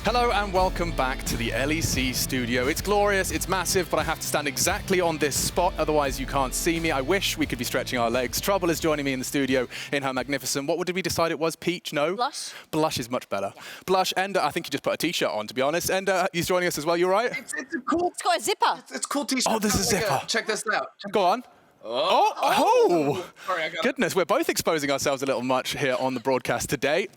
Hello and welcome back to the LEC studio. It's glorious, it's massive, but I have to stand exactly on this spot, otherwise you can't see me. I wish we could be stretching our legs. Trouble is joining me in the studio in her magnificent, what did we decide it was? Peach? No? Blush. Blush is much better. Yeah. Blush, Ender, I think you just put a t-shirt on, to be honest. Ender, he's joining us as well, you right? It's a cool... It's got a zipper. It's a cool t-shirt. Oh, there's a zipper. Check this out. Go on. Oh! Sorry, I got Goodness, we're both exposing ourselves a little much here on the broadcast today.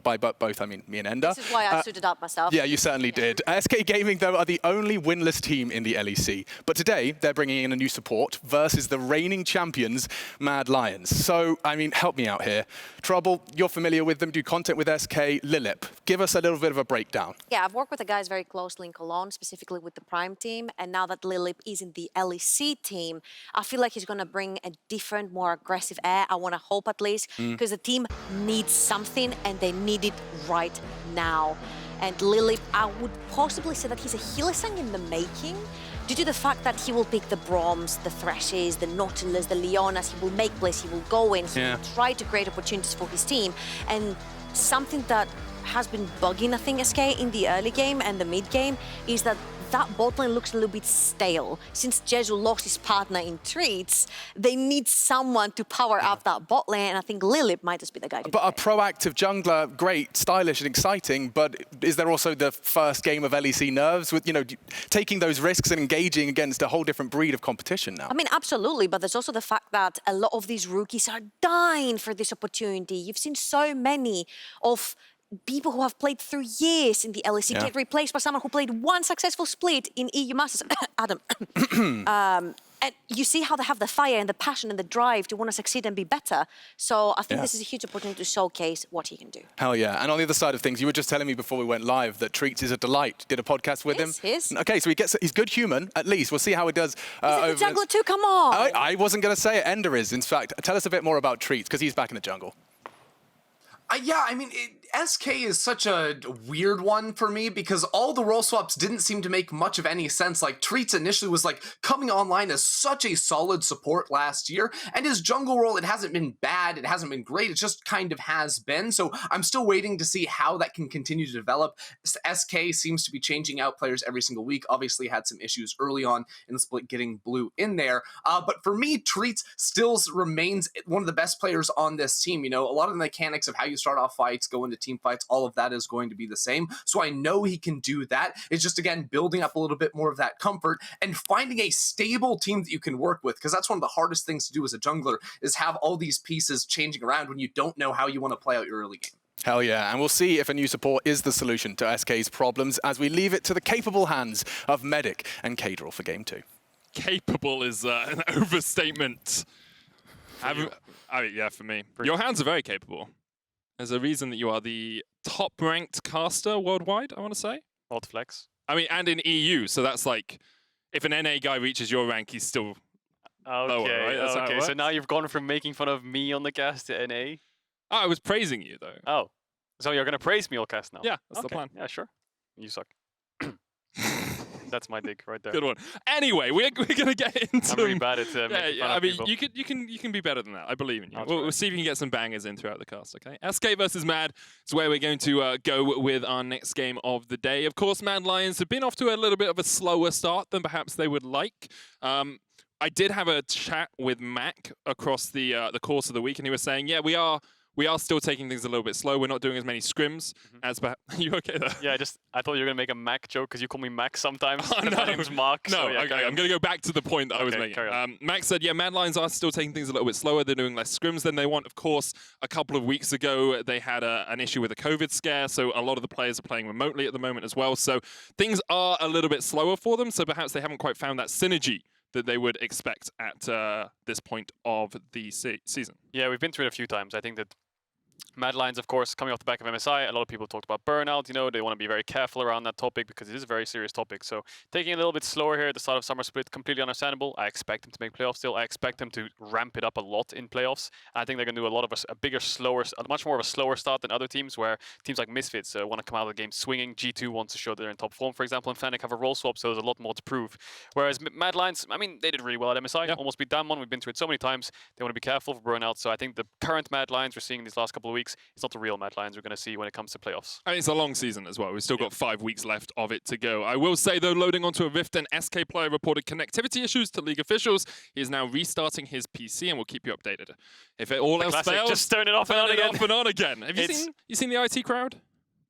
By both, I mean me and Ender. This is why I suited up myself. Yeah, you certainly did. SK Gaming, though, are the only winless team in the LEC. But today, they're bringing in a new support versus the reigning champions, MAD Lions. So, I mean, help me out here. Trouble, you're familiar with them, do content with SK. Lilipp, give us a little bit of a breakdown. Yeah, I've worked with the guys very closely in Cologne, specifically with the Prime team. And now that Lilipp is in the LEC team, I feel like he's going to bring a different, more aggressive air. I want to hope at least, because the team needs something and they need it right now. And Lilipp, I would possibly say that he's a Hylissang in the making, due to the fact that he will pick the Broms, the Thrashes, the Nautilus, the Leonas. He will make plays, he will go in, he will try to create opportunities for his team. And something that has been bugging, I think, SK in the early game and the mid game is that bot lane looks a little bit stale. Since Jezu lost his partner in Treatz, they need someone to power up that bot lane, and I think Lilipp might just be the guy to do But a proactive jungler, great, stylish and exciting, but is there also the first game of LEC nerves with, you know, taking those risks and engaging against a whole different breed of competition now? I mean, absolutely, but there's also the fact that a lot of these rookies are dying for this opportunity. You've seen so many of people who have played through years in the LEC get replaced by someone who played one successful split in EU Masters. Adam. And you see how they have the fire and the passion and the drive to want to succeed and be better. So I think this is a huge opportunity to showcase what he can do. Hell yeah. And on the other side of things, you were just telling me before we went live that Treatz is a delight. Did a podcast with him. Okay, so he's good human, at least. We'll see how it does. He's a jungler too, come on. I wasn't going to say it. Ender is. In fact, tell us a bit more about Treatz, because he's back in the jungle. Yeah, I mean, SK is such a weird one for me because all the role swaps didn't seem to make much of any sense. Like, Treatz initially was like coming online as such a solid support last year, and his jungle role, it hasn't been bad, it hasn't been great, it just kind of has been. So I'm still waiting to see how that can continue to develop. SK seems to be changing out players every single week. Obviously had some issues early on in the split getting blue in there. But for me, Treatz still remains one of the best players on this team. You know, a lot of the mechanics of how you start off fights, go into team fights, all of that is going to be the same. So I know he can do that. It's just, again, building up a little bit more of that comfort and finding a stable team that you can work with, because that's one of the hardest things to do as a jungler, is have all these pieces changing around when you don't know how you want to play out your early game. Hell yeah, and we'll see if a new support is the solution to SK's problems as we leave it to the capable hands of Medic and Caedrel for Game 2. Capable is an overstatement. I mean, yeah, for me. Your hands are very capable. There's a reason that you are the top-ranked caster worldwide, I want to say. Odd flex. I mean, and in EU, so that's like, if an NA guy reaches your rank, he's still lower, right? That's okay, so now you've gone from making fun of me on the cast to NA? Oh, I was praising you, though. Oh, so you're going to praise me all cast now? Yeah, that's the plan. Yeah, sure. You suck. That's my dig right there. Good one. Anyway, we're gonna get into. I'm really bad at yeah. I mean, you can be better than that. I believe in you. We'll see if you can get some bangers in throughout the cast. Okay. SK versus MAD is where we're going to go with our next game of the day. Of course, MAD Lions have been off to a little bit of a slower start than perhaps they would like. I did have a chat with Mac across the course of the week, and he was saying, yeah, we are still taking things a little bit slow. We're not doing as many scrims as perhaps... Are you okay there? Yeah, I thought you were going to make a Mac joke because you call me Mac sometimes. Oh, no. My name's Mark. No, so yeah, okay, I'm going to go back to the point that I was making. Mac said, yeah, MAD Lions are still taking things a little bit slower. They're doing less scrims than they want. Of course, a couple of weeks ago, they had an issue with a COVID scare, so a lot of the players are playing remotely at the moment as well. So things are a little bit slower for them, so perhaps they haven't quite found that synergy that they would expect at this point of the season. Yeah, we've been through it a few times. I think that MAD Lions, of course, coming off the back of MSI, a lot of people talked about burnout. You know, they want to be very careful around that topic because it is a very serious topic. So taking it a little bit slower here at the start of Summer Split, completely understandable. I expect them to make playoffs still. I expect them to ramp it up a lot in playoffs. I think they're going to do a lot of much more of a slower start than other teams, where teams like Misfits want to come out of the game swinging. G2 wants to show they're in top form, for example, and Fnatic have a role swap, so there's a lot more to prove. Whereas MAD Lions, I mean, they did really well at MSI. Almost beat Damwon. We've been through it so many times. They want to be careful for burnout. So I think the current MAD Lions we're seeing these last couple couple of weeks. It's not the real Mad Lions we're going to see when it comes to playoffs. I mean, it's a long season as well. We've still got 5 weeks left of it to go. I will say, though, loading onto a Rift, an SK player reported connectivity issues to League officials. He is now restarting his PC, and we'll keep you updated. If it all else fails, just turn it off and on again. Have you seen the IT crowd?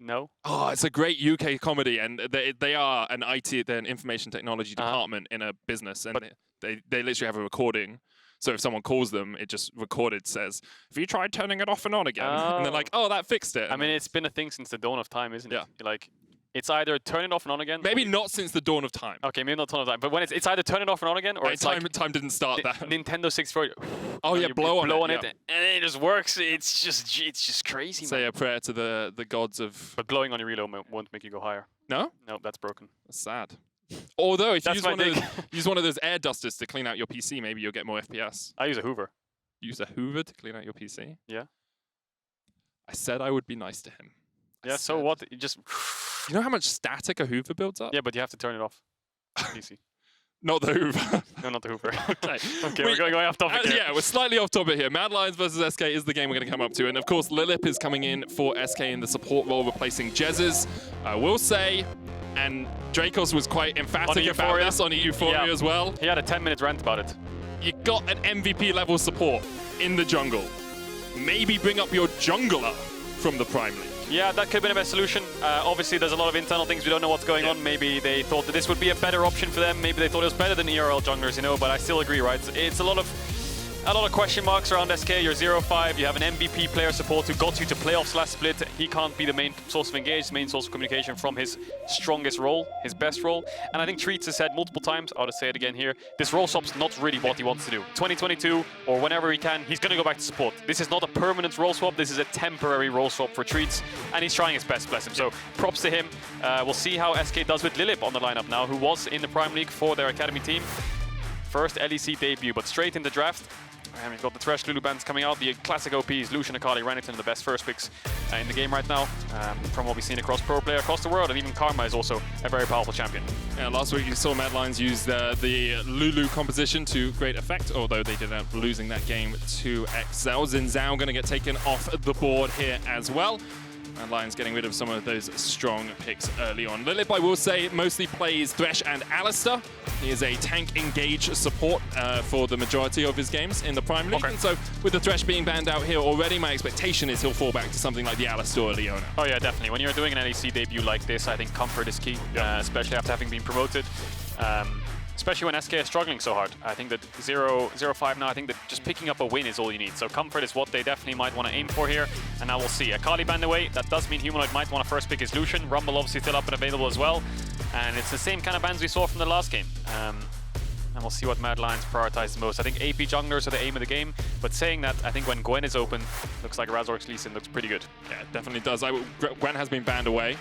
No. Oh, it's a great UK comedy, and they are an IT, they're an information technology department in a business, and they literally have a recording. So if someone calls them, it just recorded says, "Have you tried turning it off and on again?" And they're like, "Oh, that fixed it." I mean, it's been a thing since the dawn of time, isn't it? Yeah. Like, it's either turn it off and on again. Maybe not since the dawn of time. Okay, maybe not dawn of time, but when it's either turn it off and on again, or it's time like didn't start that. Nintendo 64. Oh yeah, blow on it, and it just works. It's just crazy. Say man. a prayer to the gods of. But blowing on your reload won't make you go higher. No? No, that's broken. That's sad. Although if you That's use one of those air dusters to clean out your PC, maybe you'll get more FPS. I use a Hoover. Use a Hoover to clean out your PC? Yeah. I said I would be nice to him. Yeah. So what? You just. You know how much static a Hoover builds up? Yeah, but you have to turn it off. PC. Not the Hoover. No, not the Hoover. Okay. Okay, we're going off topic here. Yeah, we're slightly off topic here. Mad Lions versus SK is the game we're going to come up to. And of course, Lilipp is coming in for SK in the support role, replacing Jezus. I will say, and Dracos was quite emphatic about this on Euphoria as well. He had a 10-minute rant about it. You got an MVP level support in the jungle. Maybe bring up your jungler from the Prime League. Yeah, that could have been a better solution. Obviously, there's a lot of internal things we don't know what's going on. Maybe they thought that this would be a better option for them. Maybe they thought it was better than ERL junglers, you know, but I still agree, right? It's a lot of question marks around SK. You're 0-5. You have an MVP player support who got you to playoffs last split. He can't be the main source of engagement, main source of communication from his strongest role, his best role. And I think Treatz has said multiple times, I'll just say it again here, this role swap's not really what he wants to do. 2022, or whenever he can, he's going to go back to support. This is not a permanent role swap. This is a temporary role swap for Treatz, and he's trying his best, bless him. So props to him. We'll see how SK does with Lilipp on the lineup now, who was in the Prime League for their academy team. First LEC debut, but straight in the draft. And we've got the Thresh Lulu bands coming out. The classic OPs, Lucian, Akali, Renekton, the best first picks in the game right now. From what we've seen across pro player across the world, and even Karma is also a very powerful champion. Yeah, last week you saw Mad Lions use the Lulu composition to great effect, although they did end up losing that game to Excel. Zinzao going to get taken off the board here as well. And Lions getting rid of some of those strong picks early on. Lilipp, I will say, mostly plays Thresh and Alistar. He is a tank engage support for the majority of his games in the Prime League. Okay. And so with the Thresh being banned out here already, my expectation is he'll fall back to something like the Alistar or Leona. Oh yeah, definitely. When you're doing an LEC debut like this, I think comfort is key, especially after having been promoted. Especially when SK is struggling so hard. I think that 0-5 now, I think that just picking up a win is all you need. So comfort is what they definitely might want to aim for here. And now we'll see. Akali banned away. That does mean Humanoid might want to first pick his Lucian. Rumble obviously still up and available as well. And it's the same kind of bans we saw from the last game. And we'll see what Mad Lions prioritize the most. I think AP junglers are the aim of the game. But saying that, I think when Gwen is open, looks like Razork's Lee Sin looks pretty good. Yeah, it definitely does. Gwen has been banned away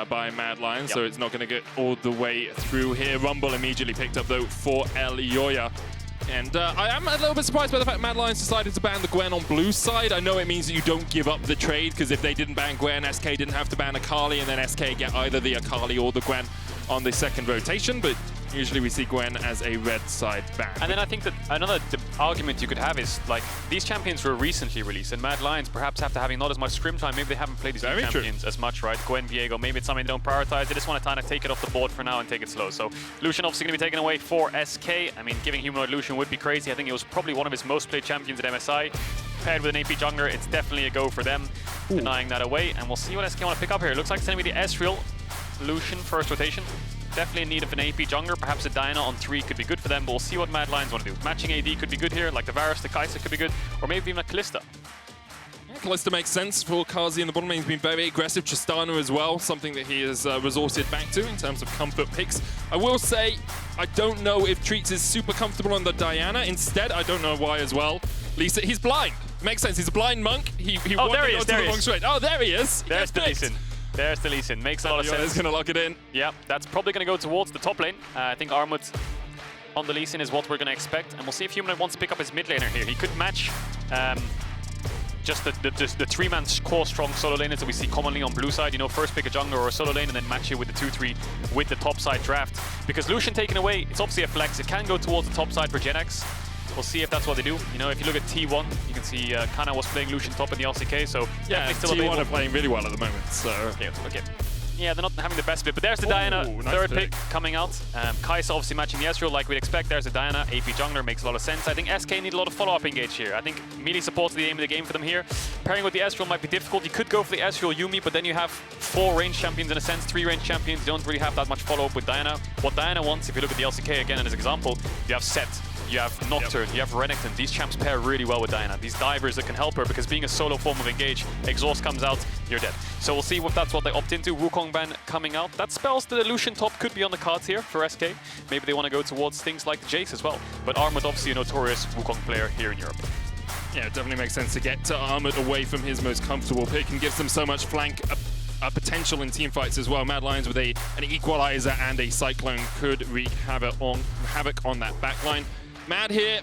by Mad Lions, so it's not going to get all the way through here. Rumble immediately picked up, though, for Elyoya. And I am a little bit surprised by the fact Mad Lions decided to ban the Gwen on blue side. I know it means that you don't give up the trade, because if they didn't ban Gwen, SK didn't have to ban Akali, and then SK get either the Akali or the Gwen on the second rotation, but usually we see Gwen as a red side ban. And then I think that another argument you could have is, like, these champions were recently released, and Mad Lions perhaps after having not as much scrim time, maybe they haven't played these new champions as much, right? Gwen, Viego, maybe it's something they don't prioritize. They just want to kind of take it off the board for now and take it slow. So Lucian obviously going to be taken away for SK. I mean, giving Humanoid Lucian would be crazy. I think it was probably one of his most played champions at MSI. Paired with an AP jungler, it's definitely a go for them. Denying that away, and we'll see what SK want to pick up here. It looks like it's going to be the Ezreal Lucian first rotation. Definitely in need of an AP jungler. Perhaps a Diana on 3 could be good for them, but we'll see what Mad Lions want to do. Matching AD could be good here, like the Varus, the Kai'Sa could be good, or maybe even a Callista. Yeah, Callista makes sense for Carzzy in the bottom lane. He's been very aggressive. Tristana as well, something that he has resorted back to in terms of comfort picks. I will say, I don't know if Treatz is super comfortable on the Diana. Instead, I don't know why as well. Lisa, he's blind. Makes sense. He's a blind monk. He wandered onto the wrong straight. Oh, there he is. There's the Lee Sin. There's the Lee Sin. Makes a lot of sense. He's going to lock it in. Yeah, that's probably going to go towards the top lane. I think Armut on the Lee Sin is what we're going to expect. And we'll see if Humanoid wants to pick up his mid laner here. He could match just the three-man core strong solo laners that we see commonly on blue side. You know, first pick a jungler or a solo lane and then match it with the 2-3 with the top side draft. Because Lucian taken away, it's obviously a flex. It can go towards the top side for Jenax. We'll see if that's what they do. You know, if you look at T1, you can see Kana was playing Lucian top in the LCK, so yeah, still T1 are playing really well at the moment, so... Okay. Yeah, they're not having the best split, but there's the Diana, nice third pick coming out. Kai'Sa obviously matching the Ezreal like we'd expect. There's the Diana, AP jungler, makes a lot of sense. I think SK need a lot of follow-up engage here. I think melee support's the aim of the game for them here. Pairing with the Ezreal might be difficult. You could go for the Ezreal Yuumi, but then you have 4 range champions in a sense, 3 range champions. You don't really have that much follow-up with Diana. What Diana wants, if you look at the LCK again as an example, you have Set, you have Nocturne, you have Renekton. These champs pair really well with Diana. These divers that can help her, because being a solo form of engage, exhaust comes out, you're dead. So we'll see if that's what they opt into. Wukong ban coming out. That spells the Lucian top could be on the cards here for SK. Maybe they want to go towards things like the Jace as well. But Armut obviously a notorious Wukong player here in Europe. Yeah, it definitely makes sense to get to Armut away from his most comfortable pick and gives them so much flank potential in team fights as well. Mad Lions with an Equalizer and a Cyclone could wreak havoc on that backline. Mad here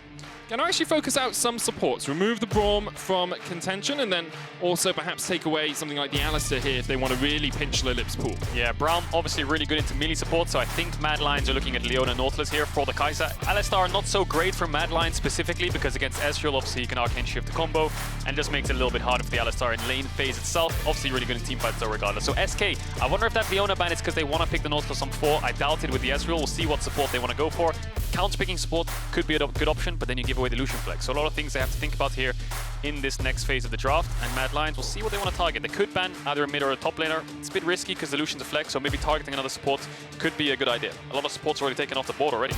can actually focus out some supports, remove the Braum from contention, and then also perhaps take away something like the Alistair here if they want to really pinch Lilipp's pool. Yeah, Braum obviously really good into melee support, so I think Mad Lions are looking at Leona and Nautilus here for the Kai'Sa. Alistair not so great for Mad Lions specifically, because against Ezreal obviously he can arcane shift the combo, and just makes it a little bit harder for the Alistair in lane phase itself. Obviously really good in team fights though regardless. So SK, I wonder if that Leona ban is because they want to pick the Nautilus on 4. I doubt it with the Ezreal. We'll see what support they want to go for. Counter-picking support could be a good option, but then you give away the Lucian flex. So a lot of things they have to think about here in this next phase of the draft. And Mad Lions will see what they want to target. They could ban either a mid or a top laner. It's a bit risky because the Lucian's a flex, so maybe targeting another support could be a good idea. A lot of supports already taken off the board already.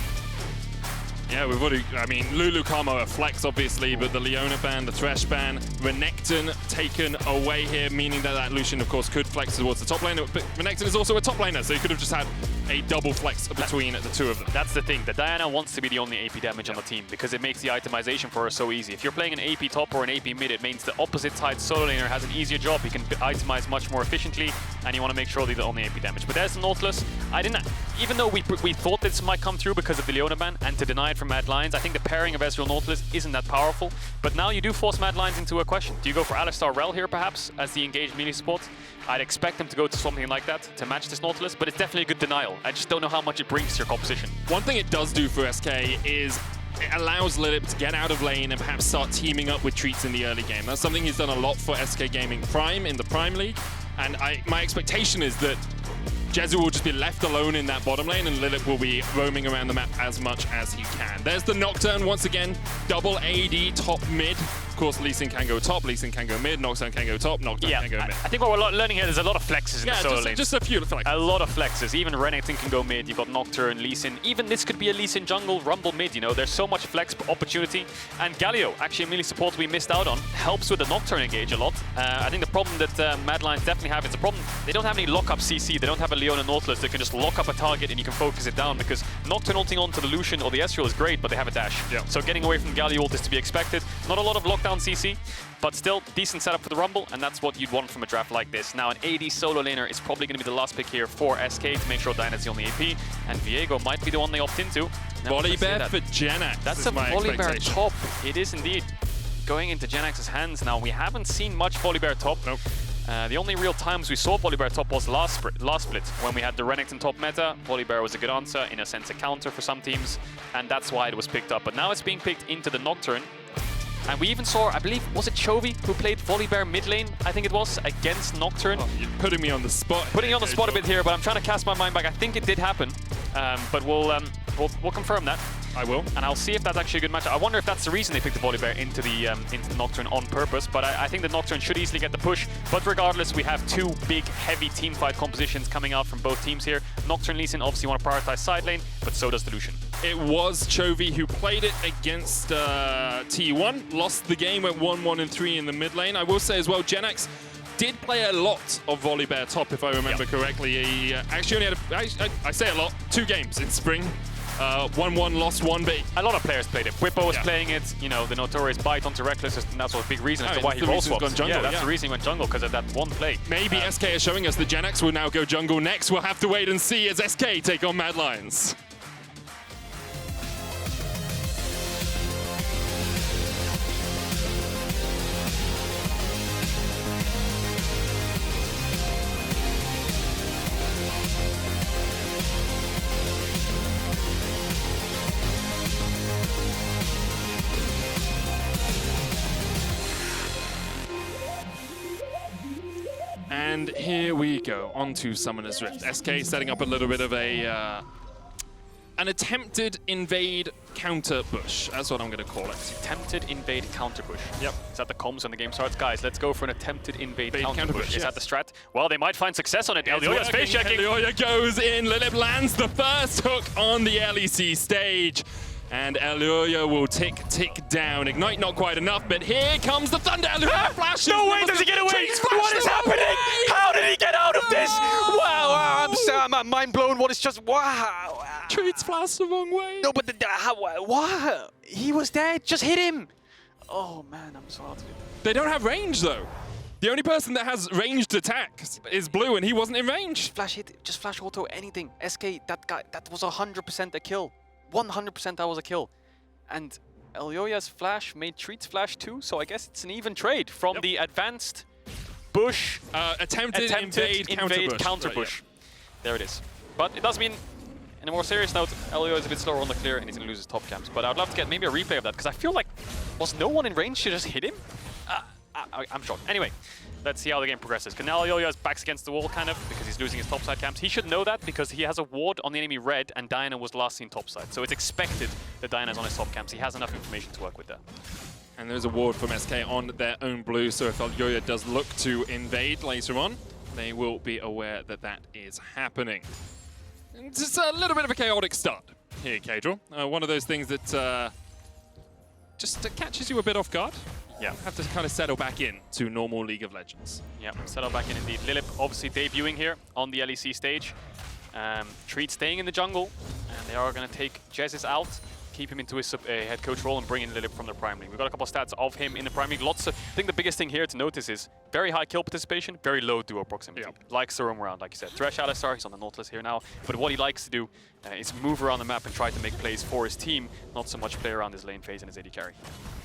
Yeah, we've already, I mean, Lulu Kamo a flex obviously, but the Leona ban, the Thresh ban, Renekton taken away here, meaning that Lucian of course could flex towards the top laner, but Renekton is also a top laner, so you could have just had a double flex between the two of them. That's the thing, that Diana wants to be the only AP damage on the team, because it makes the itemization for her so easy. If you're playing an AP top or an AP mid, it means the opposite side solo laner has an easier job. He can itemize much more efficiently, and you want to make sure they're the only AP damage. But there's the Nautilus. Even though we thought this might come through because of the Leona ban, and to deny it from Mad Lions, I think the pairing of Ezreal Nautilus isn't that powerful. But now you do force Mad Lions into a question. Do you go for Alistair Rel here perhaps as the engaged melee support? I'd expect them to go to something like that to match this Nautilus, but it's definitely a good denial. I just don't know how much it brings to your composition. One thing it does do for SK is it allows Lilipp to get out of lane and perhaps start teaming up with Treatz in the early game. That's something he's done a lot for SK Gaming Prime in the Prime League, and my expectation is that Jezu will just be left alone in that bottom lane and Lilipp will be roaming around the map as much as he can. There's the Nocturne once again, double AD top mid. Of course, Lee Sin can go top, Lee Sin can go mid, Nocturne can go top, Nocturne can go mid. I think what we're learning here, there's a lot of flexes in the solo lane. Just a few flexes. A lot of flexes. Even Renekton can go mid. You've got Nocturne, Lee Sin. Even this could be a Lee Sin jungle, Rumble mid, you know. There's so much flex opportunity. And Galio, actually a melee support we missed out on, helps with the Nocturne engage a lot. I think the problem that Mad Lions definitely have is the problem, they don't have any lock-up CC. They don't have a Leona Nautilus that can just lock up a target and you can focus it down, because Nocturne ulting onto the Lucian or the Ezreal is great, but they have a dash. Yeah. So getting away from Galio ult is to be expected. Not a lot of lockdown CC, but still decent setup for the Rumble, and that's what you'd want from a draft like this. Now an AD solo laner is probably going to be the last pick here for SK to make sure Diana's the only AP, and Viego might be the one they opt into. Volibear for Jenax. That's a Volibear top. It is indeed going into Jenax's hands now. We haven't seen much Volibear top. Nope. The only real times we saw Volibear top was last split, when we had the Renekton top meta. Volibear was a good answer, in a sense a counter for some teams, and that's why it was picked up. But now it's being picked into the Nocturne. And we even saw, I believe, was it Chovy who played Volibear mid lane, I think it was, against Nocturne? Oh, you're putting me on the spot. Putting you on the spot a bit here, but I'm trying to cast my mind back. I think it did happen, but we'll confirm that. I will. And I'll see if that's actually a good match. I wonder if that's the reason they picked the Volibear into the Nocturne on purpose, but I think the Nocturne should easily get the push. But regardless, we have two big, heavy teamfight compositions coming out from both teams here. Nocturne Lee Sin obviously want to prioritize side lane, but so does the Lucian. It was Chovy who played it against T1, lost the game, went 1-1-3 in the mid lane. I will say as well, Jenax did play a lot of Volibear top, if I remember correctly. He actually only had, I say a lot, 2 games in spring. 1-1, lost 1, but a lot of players played it. Whippo was playing it, you know, the notorious bite onto Reckless, and that's a big reason as to why he role swapped. Yeah, that's the reason he went jungle, because of that one play. Maybe SK is showing us the Jenax will now go jungle next. We'll have to wait and see as SK take on Mad Lions. And here we go, onto Summoner's Rift. SK setting up a little bit of a an attempted invade counter bush. That's what I'm going to call it. Attempted invade counter push. Yep. Is that the comms when the game starts? Guys, let's go for an attempted invade counter push. Is yes. that the strat? Well, they might find success on it. Elyoya's face checking. Elyoya goes in. Lilipp lands the first hook on the LEC stage. And Elyoya will tick down. Ignite not quite enough, but here comes the thunder. Elyoya flashes. No way does he get away! What is happening? How did he get out of this? Wow, I'm mind blown. What is just wow? Treatz flashed the wrong way. No, but what? He was there. Just hit him. Oh man, I'm so out of it. They don't have range though. The only person that has ranged attacks is Blue, and he wasn't in range. Flash hit, just flash auto, anything. SK, that guy, that was 100% a kill. 100% that was a kill. And Elyoya's flash made Treatz flash too, so I guess it's an even trade from the advanced bush. Attempted invade counter bush. Right, there it is. But it does mean, in a more serious note, Elyoya is a bit slower on the clear and he's going to lose his top camps. But I'd love to get maybe a replay of that, because I feel like, was no one in range to just hit him? I'm shocked. Anyway, let's see how the game progresses. Because now Elyoya's back's against the wall, kind of, because he's losing his topside camps. He should know that, because he has a ward on the enemy red, and Diana was last seen topside. So it's expected that Diana's on his top camps. He has enough information to work with that. And there's a ward from SK on their own blue, so if Elyoya does look to invade later on, they will be aware that that is happening. It's just a little bit of a chaotic start here, Caedrel. One of those things that just catches you a bit off guard. Yeah. Have to kind of settle back in to normal League of Legends. Yeah, settle back in indeed. Lilipp obviously debuting here on the LEC stage. Treatz staying in the jungle, and they are going to take Jezu out, keep him into his head coach role, and bring in Lilipp from the Prime League. We've got a couple of stats of him in the Prime League. Lots of, I think the biggest thing here to notice is very high kill participation, very low duo proximity. Yeah. Likes to roam around, like you said. Thresh Alistar, he's on the Nautilus here now, but what he likes to do is move around the map and try to make plays for his team, not so much play around his lane phase and his AD carry.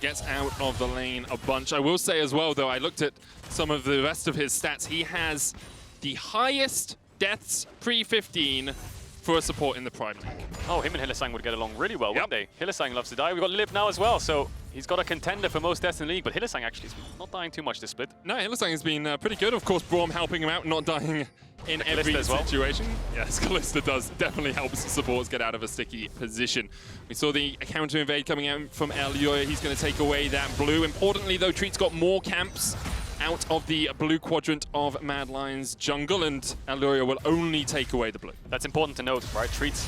Gets out of the lane a bunch. I will say as well, though, I looked at some of the rest of his stats. He has the highest deaths pre-15 for a support in the Prime League. Oh, him and Hylissang would get along really well, wouldn't they? Hylissang loves to die. We've got Lilipp now as well, so he's got a contender for most deaths in the league, but Hylissang actually is not dying too much this split. No, Hylissang has been pretty good. Of course, Braum helping him out, not dying in every situation. Yes, Kalista does definitely helps supports get out of a sticky position. We saw the counter invade coming out from Elyoya. He's going to take away that blue. Importantly, though, Treatz got more camps out of the blue quadrant of Mad Lions jungle, and Elyoya will only take away the blue. That's important to note, right? Treatz,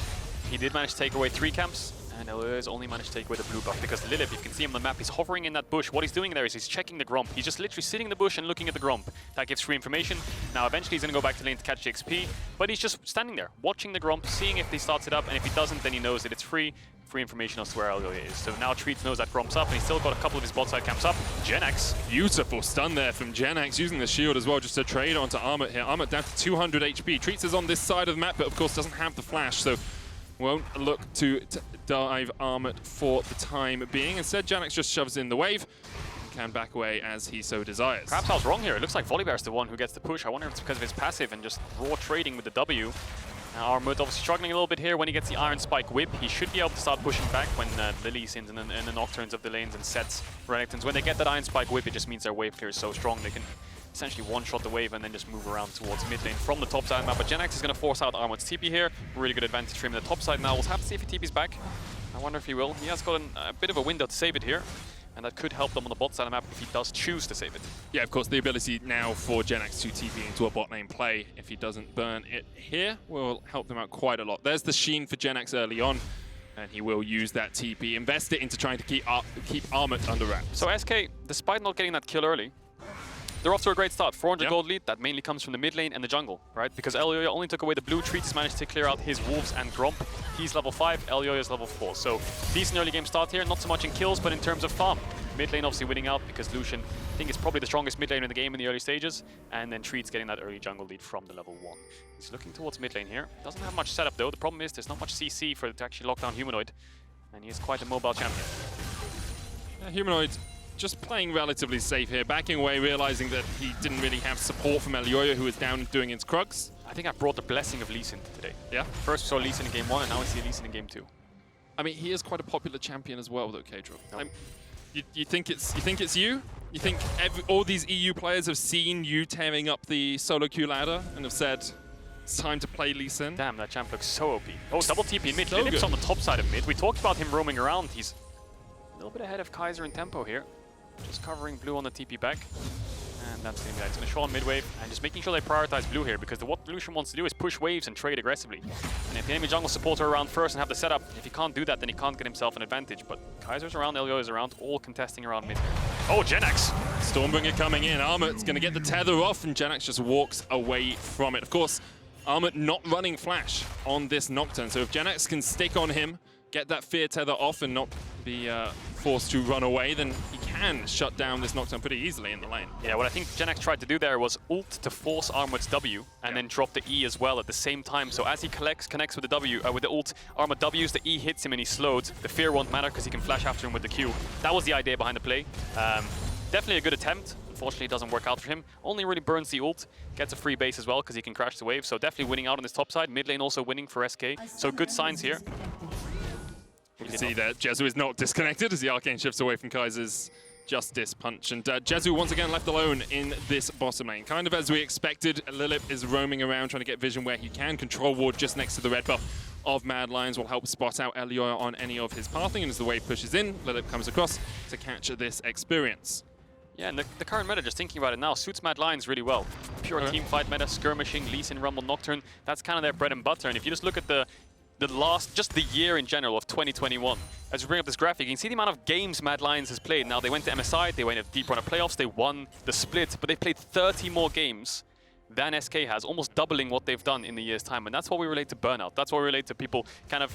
he did manage to take away 3 camps, and Elyoya's only managed to take away the blue buff, because Lilipp, you can see him on the map, he's hovering in that bush. What he's doing there is he's checking the Gromp. He's just literally sitting in the bush and looking at the Gromp. That gives free information. Now, eventually he's going to go back to lane to catch the XP, but he's just standing there, watching the Gromp, seeing if he starts it up, and if he doesn't, then he knows that it's free information as to where Elyoya is. So now Treatz knows that Gromp's up, and he's still got a couple of his bot side camps up. Jenax. Beautiful stun there from Jenax, using the shield as well, just to trade onto Armut here. Armut down to 200 HP. Treatz is on this side of the map, but of course doesn't have the flash, so won't look to dive Armut for the time being. Instead, Jenax just shoves in the wave and can back away as he so desires. Perhaps I was wrong here. It looks like Volibear's the one who gets the push. I wonder if it's because of his passive and just raw trading with the W. Now Armut obviously struggling a little bit here when he gets the Iron Spike whip. He should be able to start pushing back when Lily's in and the Nocturnes of the lanes and sets Renekton's. When they get that Iron Spike whip, it just means their wave clear is so strong they can essentially one-shot the wave and then just move around towards mid lane from the top side map. But Jenax is going to force out Armut's TP here. Really good advantage for him in the top side now. We'll have to see if he TP's back. I wonder if he will. He has got a bit of a window to save it here, and that could help them on the bot side of the map if he does choose to save it. Yeah, of course, the ability now for Jenax to TP into a bot lane play, if he doesn't burn it here, will help them out quite a lot. There's the Sheen for Jenax early on, and he will use that TP, invest it into trying to keep Armut under wraps. So SK, despite not getting that kill early, they're off to a great start. 400 gold lead, that mainly comes from the mid lane and the jungle, right? Because Elyoya only took away the blue. Treatz managed to clear out his wolves and Gromp. He's level 5, Elyoya's level 4. So decent early game start here, not so much in kills, but in terms of farm. Mid lane obviously winning out because Lucian, I think, is probably the strongest mid laner in the game in the early stages. And then Treatz getting that early jungle lead from the level 1. He's looking towards mid lane here. Doesn't have much setup though. The problem is there's not much CC for it to actually lock down Humanoid. And he is quite a mobile champion. Yeah, Humanoid just playing relatively safe here, backing away, realizing that he didn't really have support from Elyoya, who was down doing his Krugs. I think I brought the blessing of Lee Sin today. Yeah. First we saw Lee Sin in game 1, and now we see Lee Sin in game 2. I mean, he is quite a popular champion as well, though, Caedrel. No. You think it's you? You think all these EU players have seen you tearing up the solo queue ladder and have said, it's time to play Lee Sin? Damn, that champ looks so OP. Oh, double TP in mid. So Lilipp's good. on the top side of mid. We talked about him roaming around. He's a little bit ahead of Kaiser in tempo here. Just covering blue on the TP back. And that's going to be that. He's going to show on mid wave and just making sure they prioritize blue here, because what Lucian wants to do is push waves and trade aggressively. And if the enemy jungle supports are around first and have the setup, if he can't do that, then he can't get himself an advantage. But Kaiser's around, Elyoya's around, all contesting around mid. Oh, Jenax! Stormbringer coming in. Armut's going to get the tether off, and Jenax just walks away from it. Of course, Armut not running flash on this Nocturne, so if Jenax can stick on him, get that fear tether off and not be forced to run away, then he can shut down this Nocturne pretty easily in the lane. Yeah, what I think Jenax tried to do there was ult to force Armut's W and then drop the E as well at the same time. So as he connects with the W, with the ult, Armut W's, the E hits him and he's slowed. The fear won't matter because he can flash after him with the Q. That was the idea behind the play. Definitely a good attempt. Unfortunately, it doesn't work out for him. Only really burns the ult, gets a free base as well because he can crash the wave. So definitely winning out on this top side. Mid lane also winning for SK. So good signs here. You can see that Jezu is not disconnected as the Arcane shifts away from Kaiser's Justice Punch. And Jezu once again left alone in this bottom lane. Kind of as we expected, Lilipp is roaming around trying to get vision where he can. Control ward just next to the red buff of Mad Lions will help spot out Elyoya on any of his pathing. And as the wave pushes in, Lilipp comes across to catch this experience. Yeah, and the current meta, just thinking about it now, suits Mad Lions really well. Pure team fight meta, skirmishing, Lee Sin, Rumble, Nocturne. That's kind of their bread and butter. And if you just look at the year in general of 2021. As we bring up this graphic, you can see the amount of games Mad Lions has played. Now, they went to MSI, they went deep run of playoffs, they won the split, but they played 30 more games than SK has, almost doubling what they've done in the year's time. And that's what we relate to burnout. That's what we relate to people kind of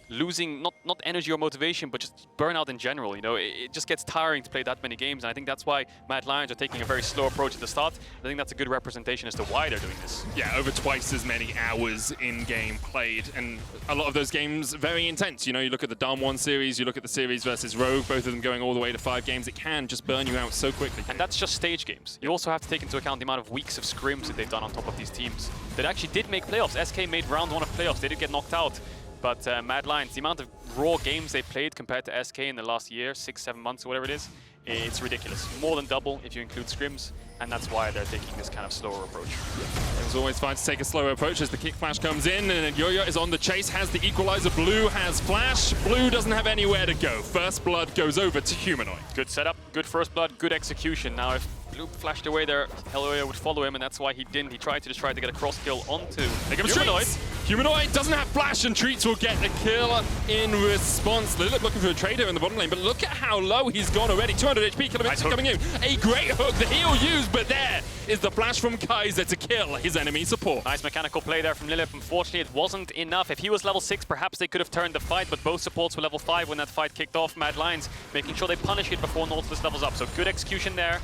losing, not energy or motivation, but just burnout in general. You know, it just gets tiring to play that many games, and I think that's why Mad Lions are taking a very slow approach at the start. I think that's a good representation as to why they're doing this. Yeah, over twice as many hours in game played, and a lot of those games very intense. You know, you look at the Dom 1 series, you look at the series versus Rogue, both of them going all the way to 5 games. It can just burn you out so quickly. And that's just stage games. You also have to take into account the amount of weeks of scrims that they've done on top of these teams that actually did make playoffs. SK made round 1 of playoffs. They did get knocked out. But Mad Lions, the amount of raw games they played compared to SK in the last year, 6-7 months or whatever it is, it's ridiculous. More than double if you include scrims, and that's why they're taking this kind of slower approach. It was always fine to take a slower approach as the kick flash comes in, and Elyoya is on the chase, has the equalizer. Blue has flash. Blue doesn't have anywhere to go. First blood goes over to Humanoid. Good setup, good first blood, good execution. Now if Blue flashed away there, Elyoya would follow him, and that's why he didn't. He tried to get a cross kill onto Humanoid. Humanoid doesn't have flash, and Treatz will get the kill in response. Lilipp looking for a trade here in the bottom lane, but look at how low he's gone already. 200 HP, Kai'Sa coming in. A great hook that he'll use, but there is the flash from Kaiser to kill his enemy support. Nice mechanical play there from Lilipp. Unfortunately, it wasn't enough. If he was level 6, perhaps they could have turned the fight, but both supports were level 5 when that fight kicked off. Mad Lions making sure they punish it before Nautilus levels up, so good execution there.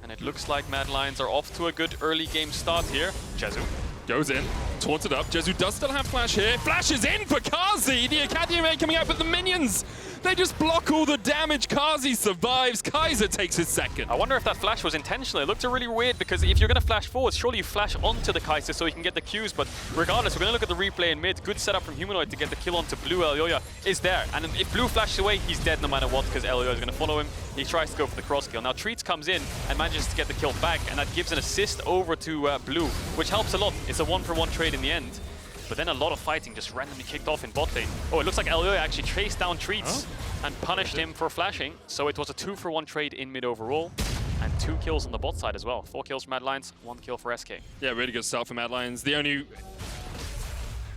And it looks like Mad Lions are off to a good early game start here. Jezu goes in, taunted up. Jezu does still have flash here. Flashes in for Carzzy. The Academy coming out, but the minions, they just block all the damage. Carzzy survives. Kaiser takes his second. I wonder if that flash was intentional. It looked really weird because if you're going to flash forward, surely you flash onto the Kaiser so you can get the Qs. But regardless, we're going to look at the replay in mid. Good setup from Humanoid to get the kill onto Blue. Elyoya is there. And if Blue flashes away, he's dead no matter what because Elyoya is going to follow him. He tries to go for the cross kill. Now Treatz comes in and manages to get the kill back, and that gives an assist over to Blue, which helps a lot. It's a 1-for-1 trade in the end. But then a lot of fighting just randomly kicked off in bot lane. Oh, it looks like Elyoya actually chased down Treatz and punished him for flashing. So it was a 2-for-1 trade in mid overall. And 2 kills on the bot side as well. 4 kills for Mad Lions, 1 kill for SK. Yeah, really good start for Mad Lions. The only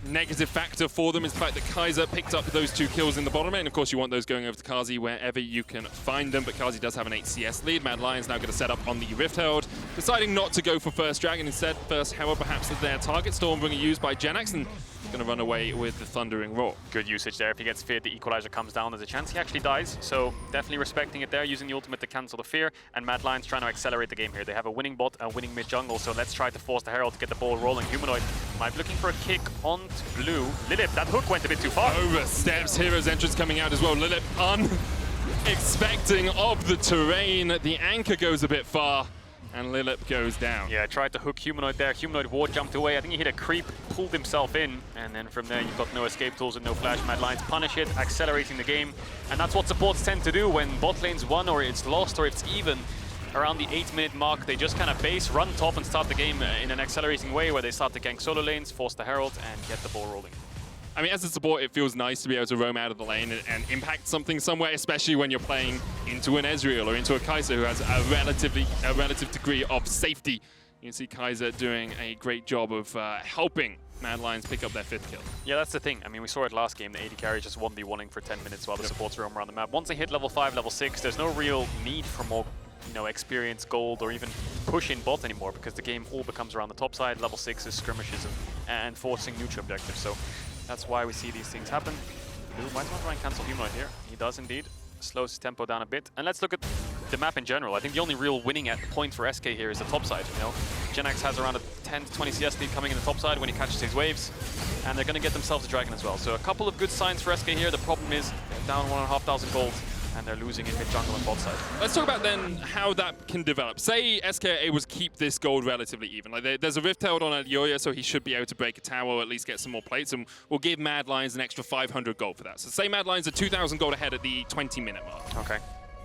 negative factor for them is the fact that Kaiser picked up those 2 kills in the bottom lane. Of course, you want those going over to Carzzy wherever you can find them, but Carzzy does have an 8 CS lead. Mad Lions now going to set up on the Rift Herald, deciding not to go for first dragon, instead first Herald perhaps as their target. Stormbringer used by Jenax, and going to run away with the Thundering Roar. Good usage there. If he gets feared, the equalizer comes down. There's a chance he actually dies, so definitely respecting it there, using the ultimate to cancel the fear, and Mad Lions trying to accelerate the game here. They have a winning bot, a winning mid jungle, so let's try to force the Herald to get the ball rolling. Humanoid might be looking for a kick onto Blue. Lilipp, that hook went a bit too far. Oversteps, Hero's entrance coming out as well. Lilipp unexpecting of the terrain. The anchor goes a bit far, and Lilipp goes down. Yeah, tried to hook Humanoid there. Humanoid ward jumped away. I think he hit a creep, pulled himself in, and then from there you've got no escape tools and no flash. Mad Lions punish it, accelerating the game. And that's what supports tend to do when bot lane's won or it's lost or it's even. around the 8-minute mark, they just kind of base, run top, and start the game in an accelerating way where they start to gank solo lanes, force the Herald, and get the ball rolling. I mean, as a support, it feels nice to be able to roam out of the lane and impact something somewhere, especially when you're playing into an Ezreal or into a Kai'Sa who has a relative degree of safety. You can see Kaiser doing a great job of helping Mad Lions pick up their 5th kill. Yeah, that's the thing. I mean, we saw it last game. The AD carry just 1v1ing for 10 minutes while the supports roam around the map. Once they hit level 5, level 6, there's no real need for more, experience, gold, or even push in bot anymore, because the game all becomes around the top side. Level 6 is skirmishes and forcing neutral objectives. So that's why we see these things happen. Blue might want to try and cancel Humanoid here. He does indeed. Slows his tempo down a bit. And let's look at the map in general. I think the only real winning at point for SK here is the top side. Jenax has around a 10 to 20 CS lead coming in the top side when he catches his waves, and they're going to get themselves a dragon as well. So a couple of good signs for SK here. The problem is they're down 1,500 gold, and they're losing in mid jungle and bot side. Let's talk about then how that can develop. Say SK are able to keep this gold relatively even. Like there's a Rift Herald on Elyoya, so he should be able to break a tower or at least get some more plates, and we'll give Mad Lions an extra 500 gold for that. So say Mad Lions are 2,000 gold ahead at the 20-minute mark. Okay.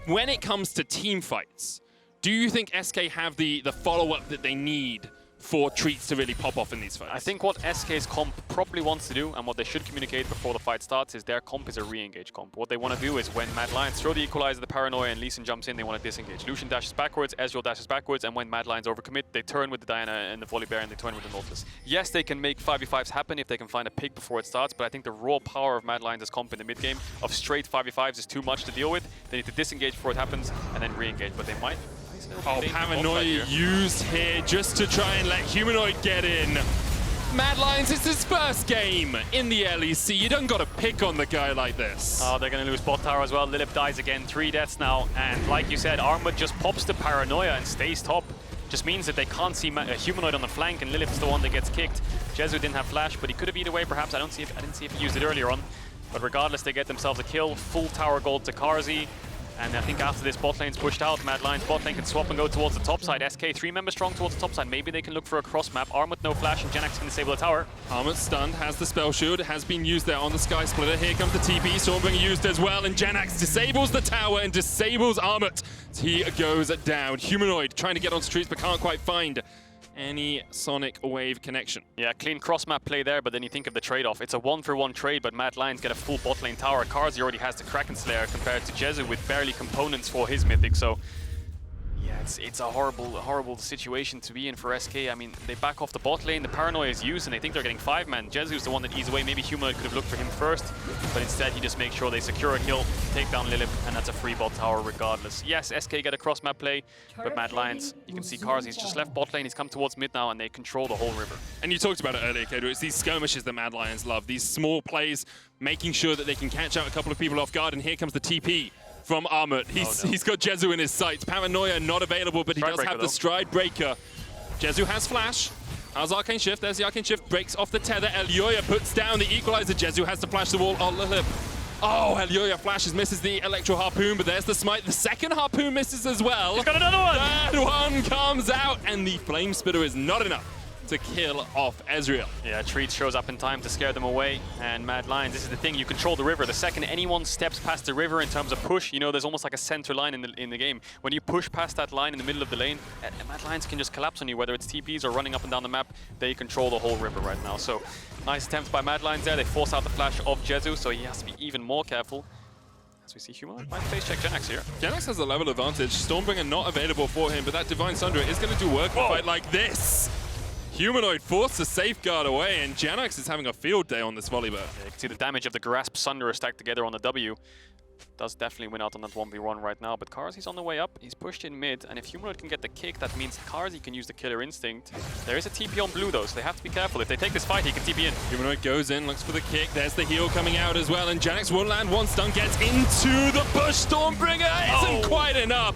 When it comes to team fights, do you think SK have the follow-up that they need for Treatz to really pop off in these fights? I think what SK's comp probably wants to do, and what they should communicate before the fight starts, is their comp is a re-engage comp. What they want to do is when Mad Lions throw the equalizer, the paranoia, and Lucian jumps in, they want to disengage. Lucian dashes backwards, Ezreal dashes backwards, and when Mad Lions overcommit, they turn with the Diana and the Volibear, and they turn with the Nautilus. Yes, they can make 5v5s happen if they can find a pick before it starts, but I think the raw power of Mad Lions' comp in the mid-game of straight 5v5s is too much to deal with. They need to disengage before it happens, and then re-engage, but they might. Oh, paranoia used here just to try and let Humanoid get in. Mad Lions, it's his first game in the LEC. You don't got to pick on the guy like this. Oh, they're going to lose bot tower as well. Lilipp dies again, 3 deaths now. And like you said, Armut just pops the paranoia and stays top. Just means that they can't see a Humanoid on the flank, and Lilipp's the one that gets kicked. Jezu didn't have flash, but he could have either way perhaps. I didn't see if he used it earlier on. But regardless, they get themselves a kill. Full tower gold to Carzzy. And I think after this bot lane's pushed out, Mad Lions bot lane can swap and go towards the top side. SK 3 members strong towards the top side. Maybe they can look for a cross map. Armut no flash, and Jenax can disable the tower. Armut stunned, has the spell shield, has been used there on the Sky Splitter. Here comes the TP, Stormbringer used as well, and Jenax disables the tower and disables Armut. He goes down. Humanoid trying to get onto Treatz, but can't quite find any Sonic Wave connection. Yeah, clean cross-map play there, but then you think of the trade-off. It's a 1-for-1 trade, but Mad Lions get a full bot lane tower. Carzzy already has the Kraken Slayer compared to Jezu with barely components for his mythic, so yeah, it's a horrible situation to be in for SK. I mean, they back off the bot lane, the paranoia is used, and they think they're getting 5-man. Jezu's the one that eases away. Maybe Humanoid could have looked for him first, but instead he just makes sure they secure a kill, take down Lilipp, and that's a free bot tower regardless. Yes, SK get a cross-map play, but Mad Lions, you can see Carzzy's just left bot lane, he's come towards mid now, and they control the whole river. And you talked about it earlier, Caedrel. It's these skirmishes that Mad Lions love, these small plays, making sure that they can catch out a couple of people off guard, and here comes the TP from Armut. He's got Jezu in his sights. Paranoia not available, but he does have the Stride Breaker. Jezu has flash. How's Arcane Shift? There's the Arcane Shift. Breaks off the tether. Elyoya puts down the equalizer. Jezu has to flash the wall on Lilipp. Oh, Elyoya flashes, misses the Electro Harpoon, but there's the smite. The second Harpoon misses as well. He's got another one! Third one comes out, and the Flame Spitter is not enough to kill off Ezreal. Yeah, Treatz shows up in time to scare them away, and Mad Lions, this is the thing, you control the river. The second anyone steps past the river in terms of push, there's almost like a center line in the game. When you push past that line in the middle of the lane, Mad Lions can just collapse on you, whether it's TPs or running up and down the map. They control the whole river right now. So, nice attempts by Mad Lions there. They force out the flash of Jezu, so he has to be even more careful. As we see Humanoid might face check Jenax here. Jenax has a level advantage. Stormbringer not available for him, but that Divine Sunder is going to do work in a fight like this. Humanoid forced the safeguard away, and Jenax is having a field day on this Volibear. Yeah, you can see the damage of the Grasp Sunder stacked together on the W. Does definitely win out on that 1v1 right now, but Carzzy's on the way up. He's pushed in mid, and if Humanoid can get the kick, that means Carzzy can use the Killer Instinct. There is a TP on blue though, so they have to be careful. If they take this fight, he can TP in. Humanoid goes in, looks for the kick. There's the heal coming out as well, and Jenax will land one stun, gets into the push. Stormbringer isn't quite enough,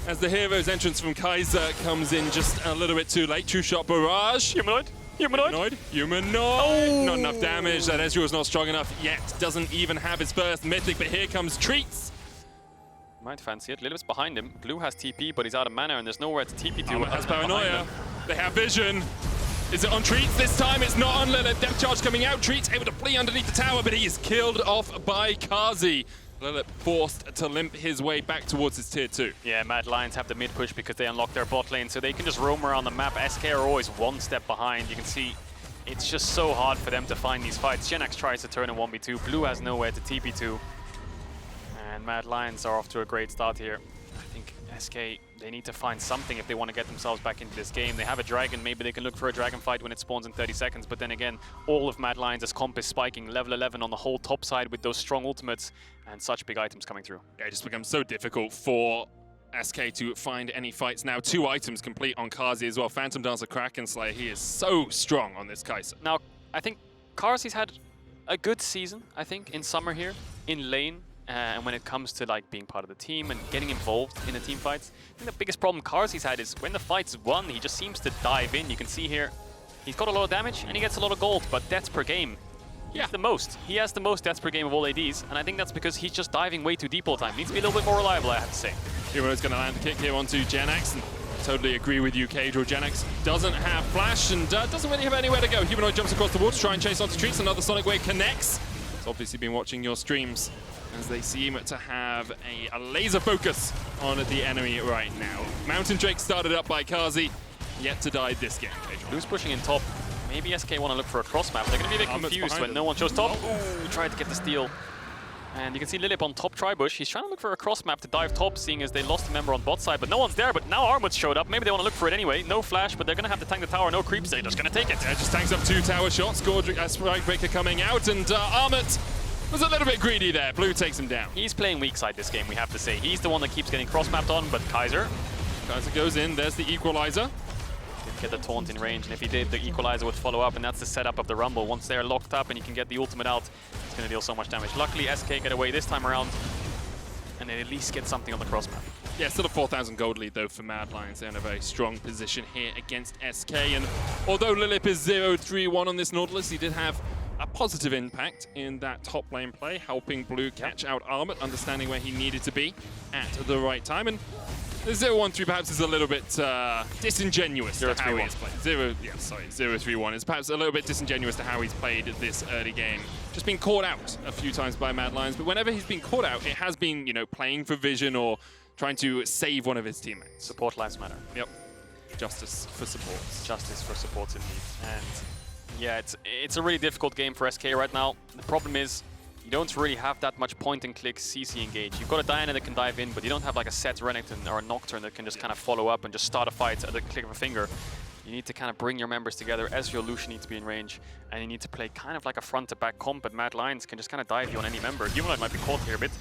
as the hero's entrance from Kaiser comes in just a little bit too late. True shot barrage. Humanoid. Humanoid. Oh. Not enough damage. That Ezreal's not strong enough yet. Doesn't even have his first mythic, but here comes Treatz. Might fancy it. Lilipp's behind him. Blue has TP, but he's out of mana, and there's nowhere to TP to. Has paranoia. They have vision. Is it on Treatz this time? It's not on Lilipp. Depth charge coming out. Treatz able to flee underneath the tower, but he is killed off by Carzzy. Lilipp forced to limp his way back towards his tier 2. Yeah, Mad Lions have the mid push because they unlocked their bot lane, so they can just roam around the map. SK are always one step behind. You can see it's just so hard for them to find these fights. Jenax tries to turn a 1v2. Blue has nowhere to TP2. And Mad Lions are off to a great start here. I think SK, they need to find something if they want to get themselves back into this game. They have a dragon, maybe they can look for a dragon fight when it spawns in 30 seconds, but then again, all of Mad Lions' comp is spiking, level 11 on the whole top side with those strong ultimates and such big items coming through. Yeah, it just becomes so difficult for SK to find any fights now. 2 items complete on Carzzy as well. Phantom Dancer, Kraken Slayer, he is so strong on this Kai'Sa. Now, I think Carzzy's had a good season, I think, in summer here, in lane. And when it comes to like being part of the team and getting involved in the team fights, I think the biggest problem Carzzy's had is when the fight's won, he just seems to dive in. You can see here, he's got a lot of damage and he gets a lot of gold, but deaths per game, he's the most. He has the most deaths per game of all ADs, and I think that's because he's just diving way too deep all the time. Needs to be a little bit more reliable, I have to say. Humanoid's going to land a kick here onto Jenax, and totally agree with you, Caedrel. Jenax doesn't have flash and doesn't really have anywhere to go. Humanoid jumps across the wall to try and chase onto Treatz. Another Sonic Wave connects. He's obviously been watching your streams, as they seem to have a laser focus on the enemy right now. Mountain Drake started up by Carzzy, yet to die this game. Blue's pushing in top. Maybe SK want to look for a cross map. They're going to be a bit confused when no one shows top. Ooh, tried to get the steal. And you can see Lilipp on top Tribush. He's trying to look for a cross map to dive top, seeing as they lost a member on bot side, but no one's there. But now Armut showed up. Maybe they want to look for it anyway. No flash, but they're going to have to tank the tower. No creeps. They're just going to take it. Yeah, just tanks up 2 tower shots. Strike Breaker coming out, and Armut was a little bit greedy there. Blue takes him down. He's playing weak side this game, we have to say. He's the one that keeps getting cross-mapped on, but Kaiser goes in. There's the equalizer. Didn't get the taunt in range, and if he did, the equalizer would follow up, and that's the setup of the Rumble. Once they're locked up and you can get the ultimate out, it's going to deal so much damage. Luckily, SK get away this time around, and they at least get something on the cross-map. Yeah, still a 4,000 gold lead, though, for Mad Lions. They're in a very strong position here against SK, and although Lilipp is 0-3-1 on this Nautilus, he did have a positive impact in that top lane play, helping Blue catch out Armut, understanding where he needed to be at the right time. And the 0-1-3 perhaps is a little bit disingenuous to how he's played. 0-3-1 is perhaps a little bit disingenuous to how he's played this early game. Just been caught out a few times by Mad Lions, but whenever he's been caught out, it has been, you know, playing for vision or trying to save one of his teammates. Support lives matter. Yep. Justice for supports. Justice for supports indeed. And yeah, it's a really difficult game for SK right now. The problem is you don't really have that much point-and-click CC engage. You've got a Diana that can dive in, but you don't have like a set Renekton or a Nocturne that can just kind of follow up and just start a fight at the click of a finger. You need to kind of bring your members together. Ezreal, Lucian needs to be in range, and you need to play kind of like a front-to-back comp, but Mad Lions can just kind of dive you on any member. Humanoid might be caught here a bit,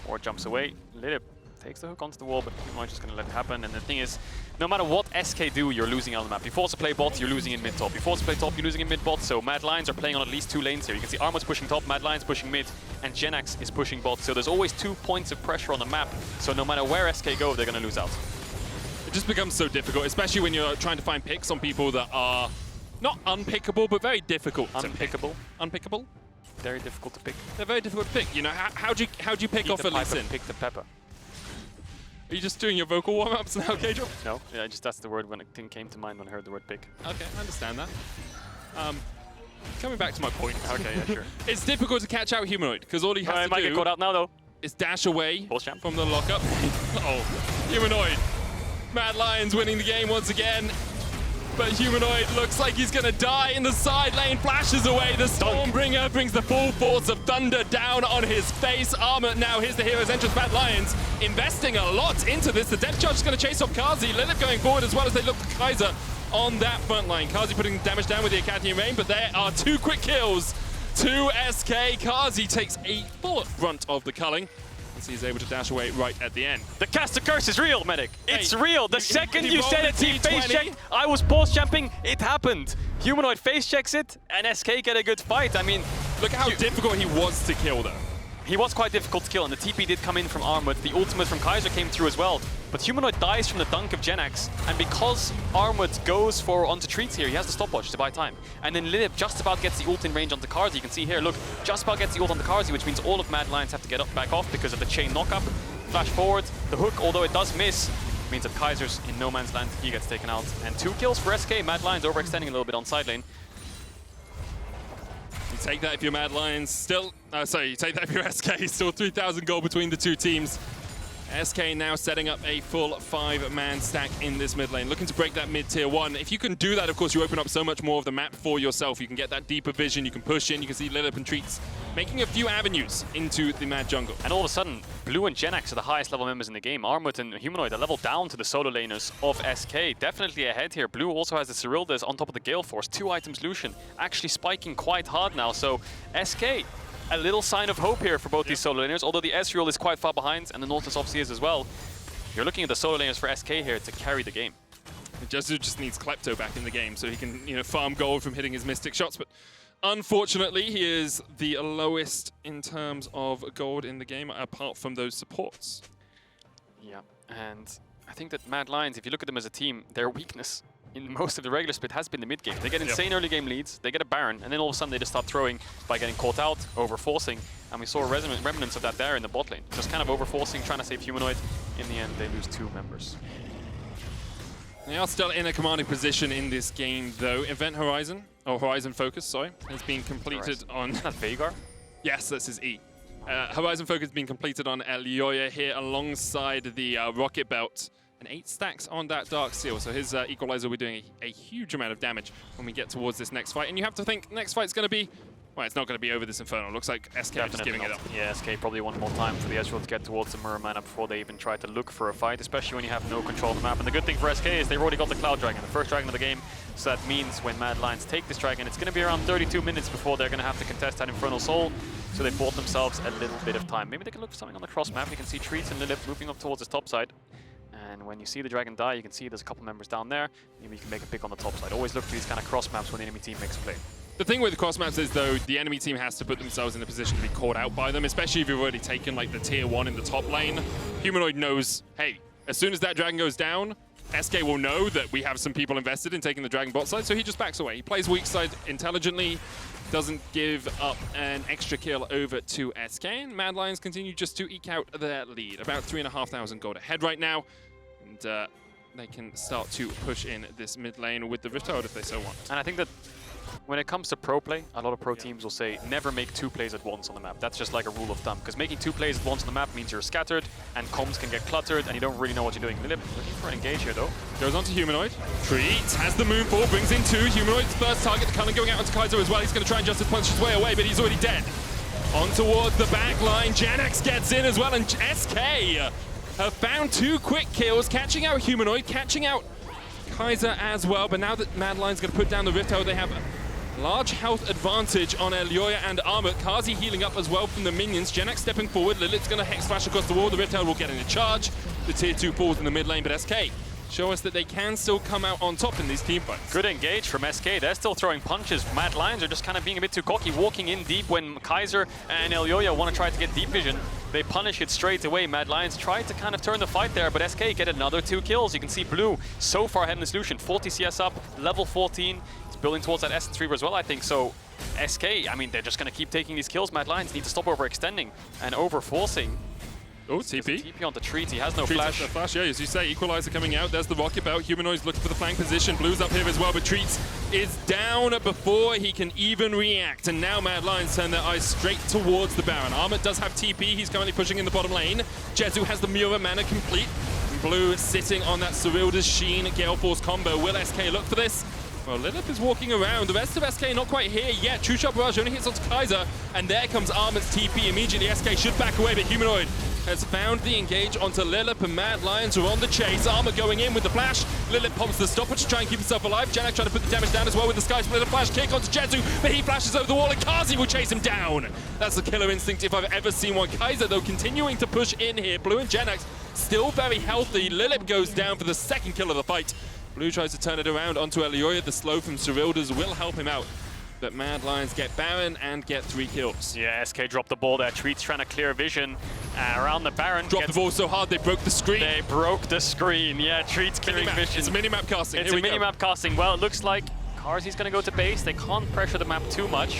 or jumps away. Lilipp takes the hook onto the wall, but Humanoid just going to let it happen. And the thing is, no matter what SK do, you're losing on the map. You force to play bot, you're losing in mid-top. You force to play top, you're losing in mid-bot. So Mad Lions are playing on at least 2 lanes here. You can see Armut's pushing top, Mad Lions pushing mid, and Jenax is pushing bot. So there's always 2 points of pressure on the map. So no matter where SK go, they're going to lose out. It just becomes so difficult, especially when you're trying to find picks on people that are not unpickable, but very difficult to pick. Unpickable? Very difficult to pick. They're very difficult to pick. You know, how do you pick off a Lucian? Pick the pepper. Are you just doing your vocal warm-ups now, Caedrel? No, yeah, just that's the word when it came to mind when I heard the word pick. Okay, I understand that. Coming back to my point. Okay, yeah, sure. It's difficult to catch out Humanoid, because all he has to might get caught out now, though. Is dash away Champ. from the lockup. Oh, Humanoid. Mad Lions winning the game once again. But Humanoid looks like he's going to die in the side lane, flashes away. The Stormbringer brings the full force of thunder down on his face. Armut now, here's the hero's entrance. Mad Lions investing a lot into this. The depth charge is going to chase off Carzzy. Lilipp going forward as well as they look for Kaiser on that front line. Carzzy putting damage down with the Academy Rain, but there are 2 quick kills to SK. Carzzy takes a full brunt of the culling. He's able to dash away right at the end. The caster curse is real, Medic. It's real. The second he you said it, he face checked. I was pause jumping. It happened. Humanoid face checks it, and SK get a good fight. I mean, look at how difficult he was to kill, though. He was quite difficult to kill, and the TP did come in from Armut. The ultimate from Kaiser came through as well. But Humanoid dies from the dunk of Jenax, and because Armut goes for onto Treatz here, he has the stopwatch to buy time. And then Lilipp just about gets the ult in range onto Carzzy. You can see here, look, just about gets the ult onto Carzzy, which means all of Mad Lions have to get back off because of the chain knockup. Flash forward, the hook, although it does miss, means that Kaiser's in no man's land. He gets taken out. And 2 kills for SK. Mad Lions overextending a little bit on side lane. take that if you're Mad Lions. Still, sorry, you take that if you're SK. Still 3,000 gold between the two teams. SK now setting up a full 5-man stack in this mid lane, looking to break that mid-tier 1. If you can do that, of course, you open up so much more of the map for yourself. You can get that deeper vision, you can push in, you can see Lilipp and Treatz making a few avenues into the Mad jungle. And all of a sudden, Blue and Jenax are the highest level members in the game. Armut and Humanoid are level down to the solo laners of SK. Definitely ahead here. Blue also has the Cerildas on top of the Gale Force. 2 items Lucian, actually spiking quite hard now. So SK, a little sign of hope here for both these solo laners, although the Ezreal is quite far behind, and the Nautilus obviously is as well. You're looking at the solo laners for SK here to carry the game. Jezu just needs Klepto back in the game so he can, farm gold from hitting his Mystic shots, but unfortunately, he is the lowest in terms of gold in the game, apart from those supports. Yeah, and I think that Mad Lions, if you look at them as a team, their weakness in most of the regular split has been the mid game. They get insane early game leads, they get a Baron, and then all of a sudden they just start throwing by getting caught out, over-forcing, and we saw remnants of that there in the bot lane. Just kind of over-forcing, trying to save Humanoid. In the end, they lose 2 members. They are still in a commanding position in this game, though. Event Horizon, or Horizon Focus, sorry, has been completed on... Isn't that Veigar? Yes, that's his E. Horizon Focus has been completed on Elyoya here alongside the Rocket Belt. And 8 stacks on that Dark Seal, so his Equalizer will be doing a huge amount of damage when we get towards this next fight. And you have to think, next fight's going to be... Well, it's not going to be over this Inferno. Looks like SK are just giving it up. Yeah, SK probably want more time for the Ezreal to get towards the mirror mana before they even try to look for a fight, especially when you have no control of the map. And the good thing for SK is they've already got the Cloud Dragon, the first dragon of the game. So that means when Mad Lions take this dragon, it's going to be around 32 minutes before they're going to have to contest that Infernal Soul. So they bought themselves a little bit of time. Maybe they can look for something on the cross map. You can see Treatz and Lilipp moving up towards this top side. And when you see the dragon die, you can see there's a couple members down there. Maybe you can make a pick on the top side. Always look for these kind of cross maps when the enemy team makes a play. The thing with the cross maps is, though, the enemy team has to put themselves in a position to be caught out by them, especially if you've already taken, like, the tier 1 in the top lane. Humanoid knows, hey, as soon as that dragon goes down, SK will know that we have some people invested in taking the dragon bot side, so he just backs away. He plays weak side intelligently, doesn't give up an extra kill over to SK, and Mad Lions continue just to eke out their lead. About 3,500 gold ahead right now, and they can start to push in this mid lane with the Rift Herald if they so want. And I think that when it comes to pro play, a lot of pro teams will say never make 2 plays at once on the map. That's just like a rule of thumb, because making 2 plays at once on the map means you're scattered, and comms can get cluttered, and you don't really know what you're doing. Lilipp looking for an engage here, though. Goes on to Humanoid. Treatz has the Moonfall, brings in 2. Humanoid's first target, Cullen going out onto Kaiser as well. He's going to try and Justice punch his way away, but he's already dead. On towards the back line, Jenax gets in as well, and SK have found 2 quick kills, catching out Humanoid, catching out Kaiser as well. But now that Mad Lions going to put down the Rift Herald, they have a large health advantage on Elyoya and Armut. Carzzy healing up as well from the minions. Jenax stepping forward. Lilipp's going to Hex Flash across the wall. The Rift Herald will get in a charge. The tier 2 falls in the mid lane, but SK show us that they can still come out on top in these team fights. Good engage from SK. They're still throwing punches. Mad Lions are just kind of being a bit too cocky, walking in deep when Kaiser and Elyoya want to try to get deep vision. They punish it straight away. Mad Lions try to kind of turn the fight there, but SK get another 2 kills. You can see Blue so far ahead in this Lucian. 40 CS up, level 14. It's building towards that Essence Reaver as well, I think. So SK, I mean, they're just going to keep taking these kills. Mad Lions need to stop overextending and overforcing. Oh, TP. TP onto Treatz. He has no Treatz flash. has no flash, yeah, as you say, Equalizer coming out. There's the Rocket Belt. Humanoid's looking for the flank position. Blue's up here as well, but Treatz is down before he can even react. And now Mad Lions turn their eyes straight towards the Baron. Armut does have TP. He's currently pushing in the bottom lane. Jezu has the Mirror mana complete. Blue sitting on that Cerilda's Sheen Gale Force combo. Will SK look for this? Well, Lilipp is walking around. The rest of SK not quite here yet. True Shot Barrage only hits onto Kaiser. And there comes Armut's TP. Immediately SK should back away, but Humanoid has found the engage onto Lilipp, and Mad Lions are on the chase. Armut going in with the flash. Lilipp pops the stopper to try and keep himself alive. Jenax trying to put the damage down as well with the Sky Splitter flash kick onto Jezu, but he flashes over the wall and Carzzy will chase him down. That's the killer instinct if I've ever seen one. Kaiser, though, continuing to push in here. Blue and Jenax still very healthy. Lilipp goes down for the second kill of the fight. Blue tries to turn it around onto Elyoya. The slow from Cerilda's will help him out. But Mad Lions get Baron and get 3 kills. Yeah, SK dropped the ball there. Treatz trying to clear vision around the Baron. Dropped the ball so hard they broke the screen. They broke the screen. Yeah, Treatz clearing vision. It's a mini-map casting. It's a mini-map casting. Well, it looks like Carzzy's going to go to base. They can't pressure the map too much.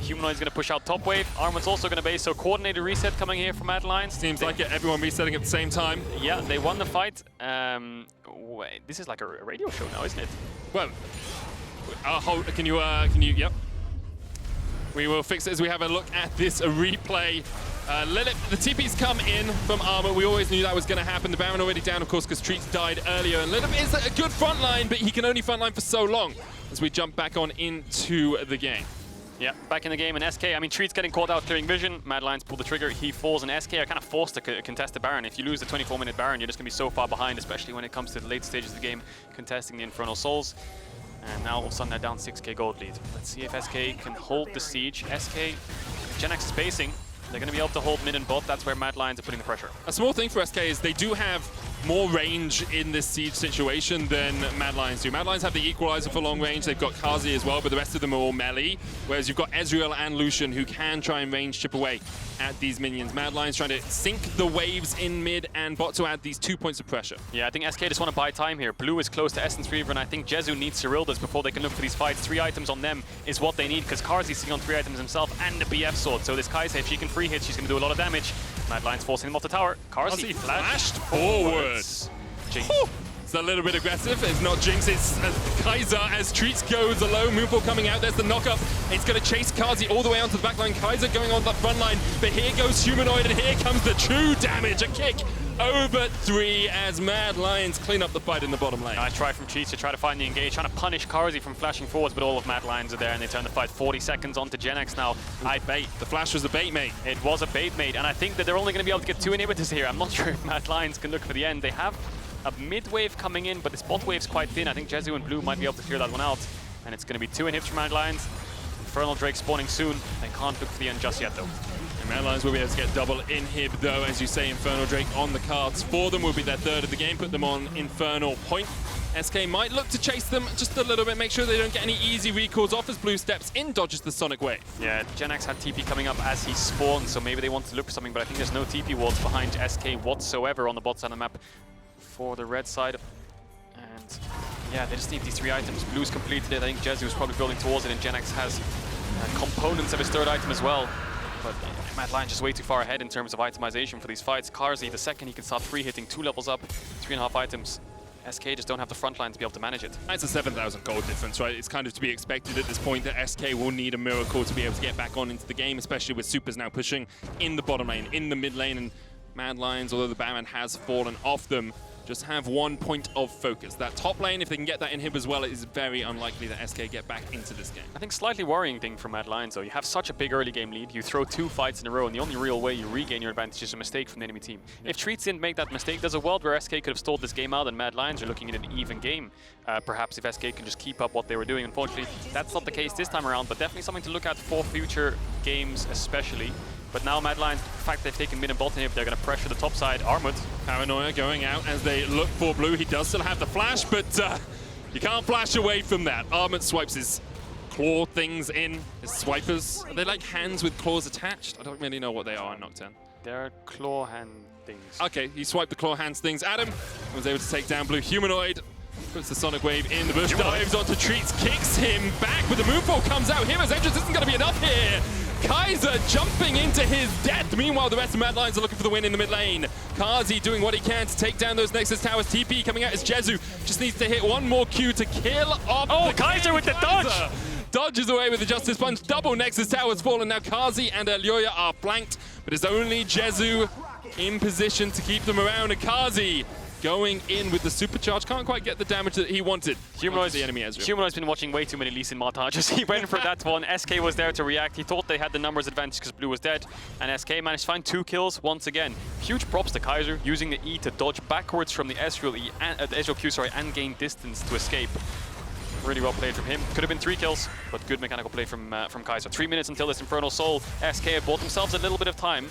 Humanoid's going to push out top wave. Armut's also going to base, so coordinated reset coming here from Mad Lions. Seems like it. Everyone resetting at the same time. Yeah, they won the fight. Wait, this is like a radio show now, isn't it? Well, can you, yep. We will fix it as we have a look at this replay. Lilipp, the TP's come in from Armut. We always knew that was going to happen. The Baron already down, of course, because Treatz died earlier. And Lilipp is a good front line, but he can only front line for so long as we jump back on into the game. Yeah, back in the game, and SK, I mean, Treatz getting caught out clearing vision. MAD Lions pull the trigger, he falls, and SK are kind of forced to contest the Baron. If you lose the 24-minute Baron, you're just going to be so far behind, especially when it comes to the late stages of the game, contesting the Infernal Souls. And now all of a sudden they're down 6k gold lead. Let's see if SK can hold the siege. SK, Jenax is spacing. They're going to be able to hold mid and bot. That's where MAD Lions are putting the pressure. A small thing for SK is they do have more range in this siege situation than MAD Lions do. MAD Lions have the equalizer for long range. They've got Carzzy as well, but the rest of them are all melee. Whereas you've got Ezreal and Lucian who can try and range chip away at these minions. MAD Lions trying to sink the waves in mid and bot to add these 2 points of pressure. Yeah, I think SK just want to buy time here. Blue is close to Essence Reaver, and I think Jezu needs Cyrildas before they can look for these fights. 3 items on them is what they need, because Carzzy's sitting on 3 items himself and the BF sword. So this Kai'Sa, if she can free hit, she's going to do a lot of damage. MAD Lions forcing him off the tower. Carzzy flashed forward. It's a little bit aggressive. It's not Jinx, it's Kai'Sa as Treatz goes alone. Moonfall coming out, there's the knock-up. It's going to chase Carzzy all the way onto the back line. Kai'Sa going on the front line, but here goes Humanoid, and here comes the true damage. A kick over 3 as MAD Lions clean up the fight in the bottom lane. Nice try from Treatz to try to find the engage, trying to punish Carzzy from flashing forwards, but all of MAD Lions are there, and they turn the fight 40 seconds onto Jenax now. Bait. The flash was a bait, mate. It was a bait, mate, and I think that they're only going to be able to get 2 inhibitors here. I'm not sure if MAD Lions can look for the end. They have a mid wave coming in, but this bot wave's quite thin. I think Jezu and Blue might be able to clear that one out. And it's going to be 2 inhibs from MAD Lions. Infernal Drake spawning soon. They can't look for the end just yet, though. And MAD Lions will be able to get double inhib, though. As you say, Infernal Drake on the cards for them. Will be their 3rd of the game. Put them on Infernal point. SK might look to chase them just a little bit. Make sure they don't get any easy recalls off as Blue steps in, dodges the Sonic Wave. Yeah, Jenax had TP coming up as he spawned, so maybe they want to look for something, but I think there's no TP walls behind SK whatsoever on the bot side of the map for the red side. And yeah, they just need these 3 items. Blue's completed it. I think Jezu is probably building towards it, and Jenax has components of his 3rd item as well. But MAD Lions just way too far ahead in terms of itemization for these fights. Carzzy, the second he can start free hitting 2 levels up, 3.5 items. SK just don't have the front line to be able to manage it. It's a 7,000 gold difference, right? It's kind of to be expected at this point that SK will need a miracle to be able to get back on into the game, especially with Supers now pushing in the bottom lane, in the mid lane, and MAD Lions, although the Baron has fallen off them, just have 1 point of focus. That top lane, if they can get that inhib as well, it is very unlikely that SK get back into this game. I think slightly worrying thing for MAD Lions, though, you have such a big early game lead, you throw 2 fights in a row, and the only real way you regain your advantage is a mistake from the enemy team. Yeah. If Treatz didn't make that mistake, there's a world where SK could have stalled this game out, and MAD Lions are looking at an even game. Perhaps if SK can just keep up what they were doing. Unfortunately, that's not the case this time around, but definitely something to look at for future games especially. But now MAD Lions, the fact they've taken mid and bot inhib, they're going to pressure the top side. Armut. Paranoia going out as they look for Blue. He does still have the flash, but you can't flash away from that. Armut swipes his claw things in, his swipers. Are they like hands with claws attached? I don't really know what they are in Nocturne. They're claw hand things. Okay, he swiped the claw hands things at him. Was able to take down Blue. Humanoid puts the Sonic Wave in the bush, dives onto Treatz, kicks him back, but the moonfall comes out. Hero's entrance isn't going to be enough here. Kaiser jumping into his death. Meanwhile, the rest of MAD Lions are looking for the win in the mid lane. Carzzy doing what he can to take down those Nexus towers. TP coming out as Jezu just needs to hit 1 more Q to kill off the Kaiser with the dodge! Dodges away with the Justice Punch. Double Nexus towers fallen. Now Carzzy and Elyoya are flanked, but it's only Jezu in position to keep them around. And Carzzy going in with the supercharge. Can't quite get the damage that he wanted. Humanoid's the enemy Ezreal. Humanoid's been watching way too many Lee Sin montages. He went for that one. SK was there to react. He thought they had the numbers advantage because Blue was dead. And SK managed to find 2 kills once again. Huge props to Kaiser using the E to dodge backwards from the Ezreal E and Ezreal Q, and gain distance to escape. Really well played from him. Could have been 3 kills, but good mechanical play from Kaiser. 3 minutes until this Infernal Soul. SK have bought themselves a little bit of time.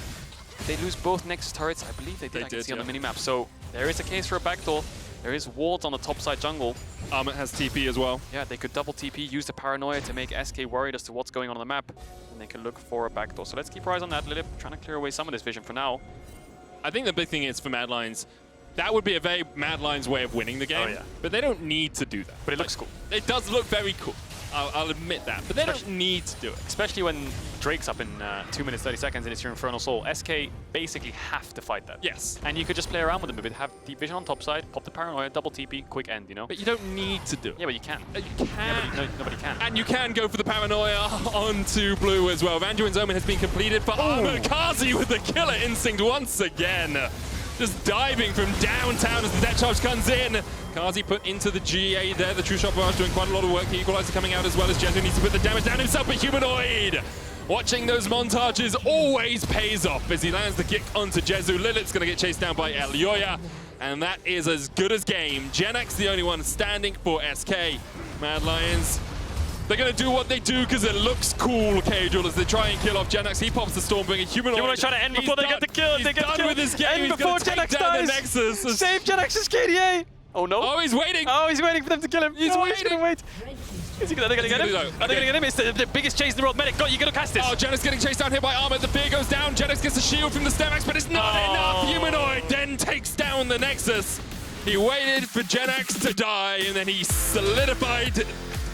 They lose both Nexus turrets. I believe they did. I can see on the minimap. So there is a case for a backdoor. There is wards on the top side jungle. Armut has TP as well. Yeah, they could double TP, use the paranoia to make SK worried as to what's going on the map, and they can look for a backdoor. So let's keep our eyes on that. Lilipp trying to clear away some of this vision for now. I think the big thing is for MAD Lions, that would be a very MAD Lions way of winning the game. Oh, yeah. But they don't need to do that. But it looks cool. It does look very cool. I'll admit that. But they don't need to do it. Especially when Drake's up in 2 minutes 30 seconds and it's your Infernal Soul. SK basically have to fight that. Yes. And you could just play around with them a bit, have Deep Vision on top side, pop the Paranoia, double TP, quick end, you know? But you don't need to do it. Yeah, but you can. You can. Yeah, but nobody can. And you can go for the Paranoia onto blue as well. Vanduin's Omen has been completed for Armut. Carzzy with the killer instinct once again. Just diving from downtown as the death charge comes in. Carzzy put into the GA there. The True Shot Barrage doing quite a lot of work. The Equalizer coming out as well as Jezu needs to put the damage down himself. But Humanoid, watching those montages always pays off as he lands the kick onto Jezu. Lilipp's going to get chased down by Elyoya. And that is as good as game. Jenax the only one standing for SK. Mad Lions, they're going to do what they do because it looks cool, Caedrel, as they try and kill off Jenax. He pops the Stormbringer. Humanoid trying to end before they get the kill. He's done with his game. End He's before going to take Jenax down the dies. Nexus. Save Jenax's KDA. Oh no. Oh, he's waiting. Oh, he's waiting for them to kill him. He's waiting. He's going to wait. Are they going to get him? Are they going to get him? It's the biggest chase in the world. Medic, you got to cast this. Oh, Jenax getting chased down here by Armut. The fear goes down. Jenax gets the shield from the Stemmax, but it's not enough. Humanoid then takes down the Nexus. He waited for Jenax to die, and then he solidified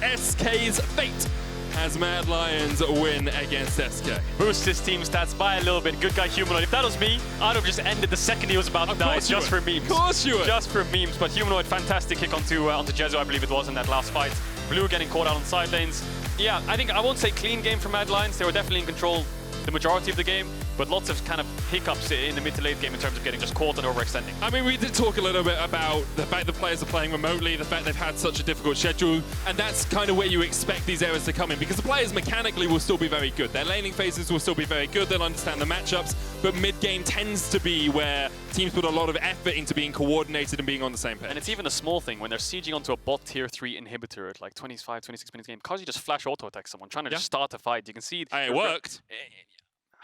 SK's fate as Mad Lions win against SK. Boost his team stats by a little bit. Good guy Humanoid. If that was me, I'd have just ended the second he was about to die just for memes. Of course you would. Just for memes. But Humanoid, fantastic kick onto Jezu, I believe it was in that last fight. Blue getting caught out on side lanes. Yeah, I won't say clean game from Mad Lions. They were definitely in control the majority of the game, but lots of kind of hiccups in the mid to late game in terms of getting just caught and overextending. I mean, we did talk a little bit about the fact the players are playing remotely, the fact they've had such a difficult schedule, and that's kind of where you expect these errors to come in, because the players mechanically will still be very good. Their laning phases will still be very good, they'll understand the matchups, but mid-game tends to be where teams put a lot of effort into being coordinated and being on the same page. And it's even a small thing when they're sieging onto a bot tier 3 inhibitor at like 25, 26 minutes game. Carzzy just flash auto-attack someone, trying to just start a fight. You can see it worked.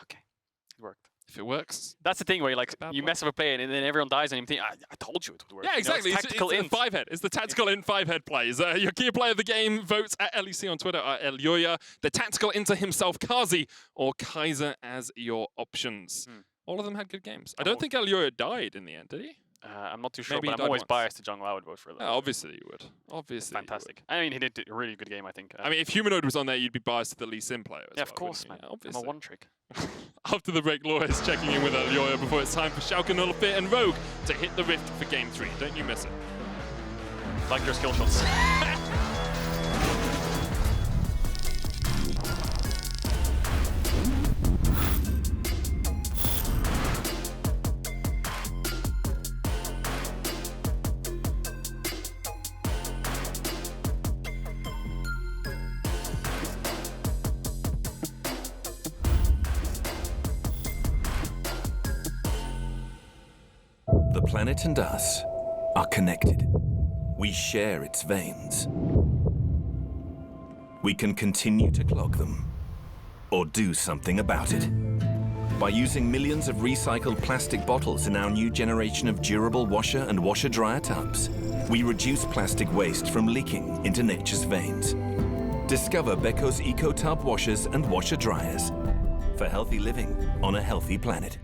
Okay, it worked. If it works. That's the thing where you mess up a play and then everyone dies and you think, I told you it would work. Yeah, exactly. You know, it's tactical it's a 5-head. It's the tactical in 5-head plays. Your key player of the game votes at LEC on Twitter are Elyoya, the tactical into himself Carzzy, or Kaiser as your options. All of them had good games. I don't think Elyoya died in the end, did he? I'm not too sure, Maybe but I'm always biased to jungle. I would vote for it. Obviously you would. Obviously. Fantastic. I mean, he did a really good game, I think. I mean, if Humanoid was on there, you'd be biased to the Lee Sin player as yeah, well, of course, man. Yeah, obviously. I'm a one-trick. After the break, Laure is checking in with Elyoya before it's time for Schalke 04 and Rogue to hit the Rift for Game 3. Don't you miss it. Like your skill shots. The planet and us are connected. We share its veins. We can continue to clog them, or do something about it. By using millions of recycled plastic bottles in our new generation of durable washer and washer-dryer tubs, we reduce plastic waste from leaking into nature's veins. Discover Beko Eco Tub washers and washer-dryers for healthy living on a healthy planet.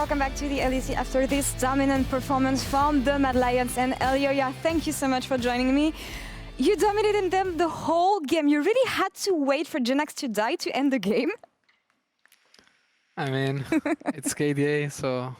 welcome back to the LEC after this dominant performance from the MAD Lions. And Elyoya, thank you so much for joining me. You dominated them the whole game. You really had to wait for Jenax to die to end the game. I mean, it's KDA, so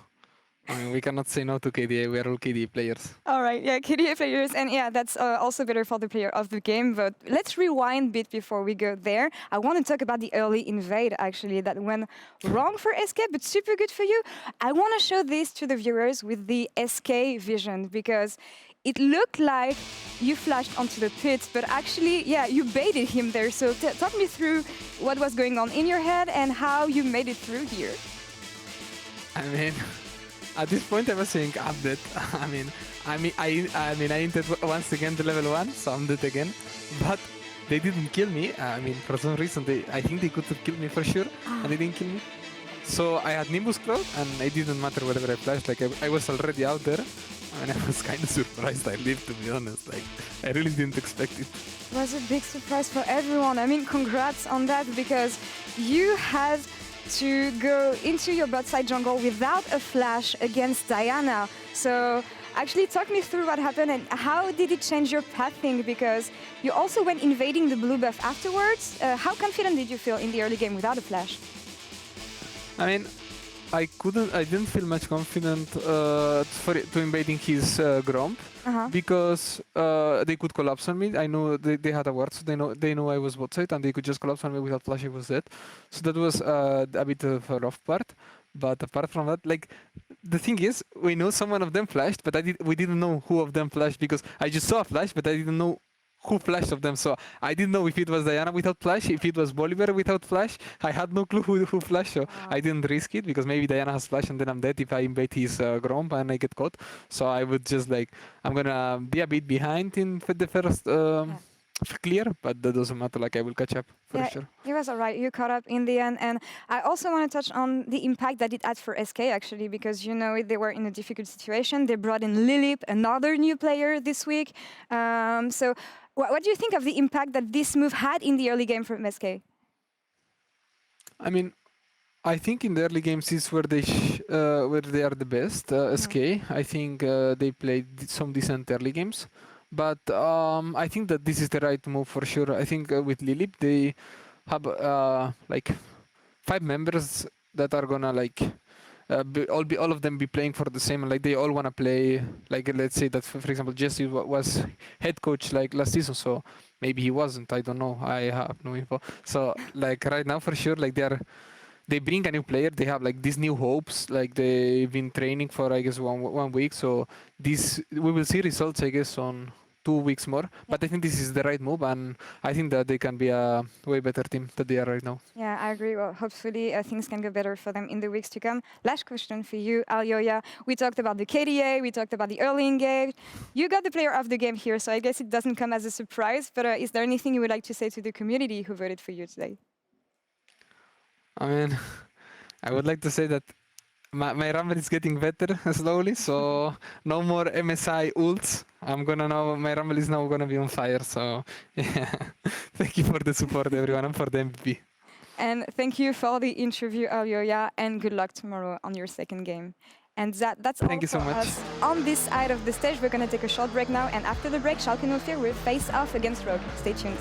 I mean, we cannot say no to KDA. We are all KDA players. All right, yeah, KDA players, and yeah, that's also better for the player of the game. But let's rewind a bit before we go there. I want to talk about the early invade, actually, that went wrong for SK, but super good for you. I want to show this to the viewers with the SK vision, because it looked like you flashed onto the pit, but actually, yeah, you baited him there. So talk me through what was going on in your head and how you made it through here. I mean, at this point, I was saying I'm dead. I entered once again to level 1, so I'm dead again. But they didn't kill me. I mean, for some reason, I think they could have killed me for sure, and they didn't kill me. So I had Nimbus Cloud, and it didn't matter whatever I flashed. Like I was already out there, and I was kind of surprised I lived, to be honest. Like I really didn't expect it. It was a big surprise for everyone. I mean, congrats on that, because you had to go into your bot side jungle without a flash against Diana. So actually talk me through what happened and how did it change your pathing, because you also went invading the blue buff afterwards. How confident did you feel in the early game without a flash? I mean, I didn't feel much confident to invading his Gromp, because they could collapse on me. I know they had a ward, so they know I was bot side, and they could just collapse on me without flash. I was dead. So that was a bit of a rough part. But apart from that, like the thing is, we know someone of them flashed, but we didn't know who of them flashed, because I just saw a flash, but I didn't know who flashed of them. So I didn't know if it was Diana without flash, if it was Volibear without flash. I had no clue who flashed, so I didn't risk it, because maybe Diana has flash and then I'm dead if I invade his Gromp and I get caught. So I would just like, I'm gonna be a bit behind in the first clear, but that doesn't matter, like I will catch up for sure. It was alright, you caught up in the end. And I also want to touch on the impact that it had for SK, actually, because you know they were in a difficult situation. They brought in Lilipp, another new player this week. So what do you think of the impact that this move had in the early game from SK? I mean, I think in the early games is where they are the best. SK, I think they played some decent early games. But I think that this is the right move for sure. I think with Lilipp, they have like 5 members that are gonna like all of them be playing for the same. Like they all wanna play. Like let's say that for example, Jezu was head coach like last season, so maybe he wasn't. I don't know. I have no info. So like right now for sure, like they bring a new player. They have like these new hopes. Like they've been training for I guess one week. So we will see results I guess on 2 weeks more. But I think this is the right move, and I think that they can be a way better team than they are right now. Yeah, I agree. Well, hopefully things can go better for them in the weeks to come. Last question for you, Elyoya. We talked about the KDA, we talked about the early engage. You got the player of the game here, so I guess it doesn't come as a surprise, but is there anything you would like to say to the community who voted for you today? I mean, I would like to say that my Rumble is getting better slowly, so no more MSI ults. My Rumble is now gonna be on fire, so yeah. Thank you for the support, everyone, and for the MVP. And thank you for the interview, Elyoya, and good luck tomorrow on your second game. And that's Thank all you so for much. us on this side of the stage. We're gonna take a short break now, and after the break, Schalke 04 will face off against Rogue. Stay tuned.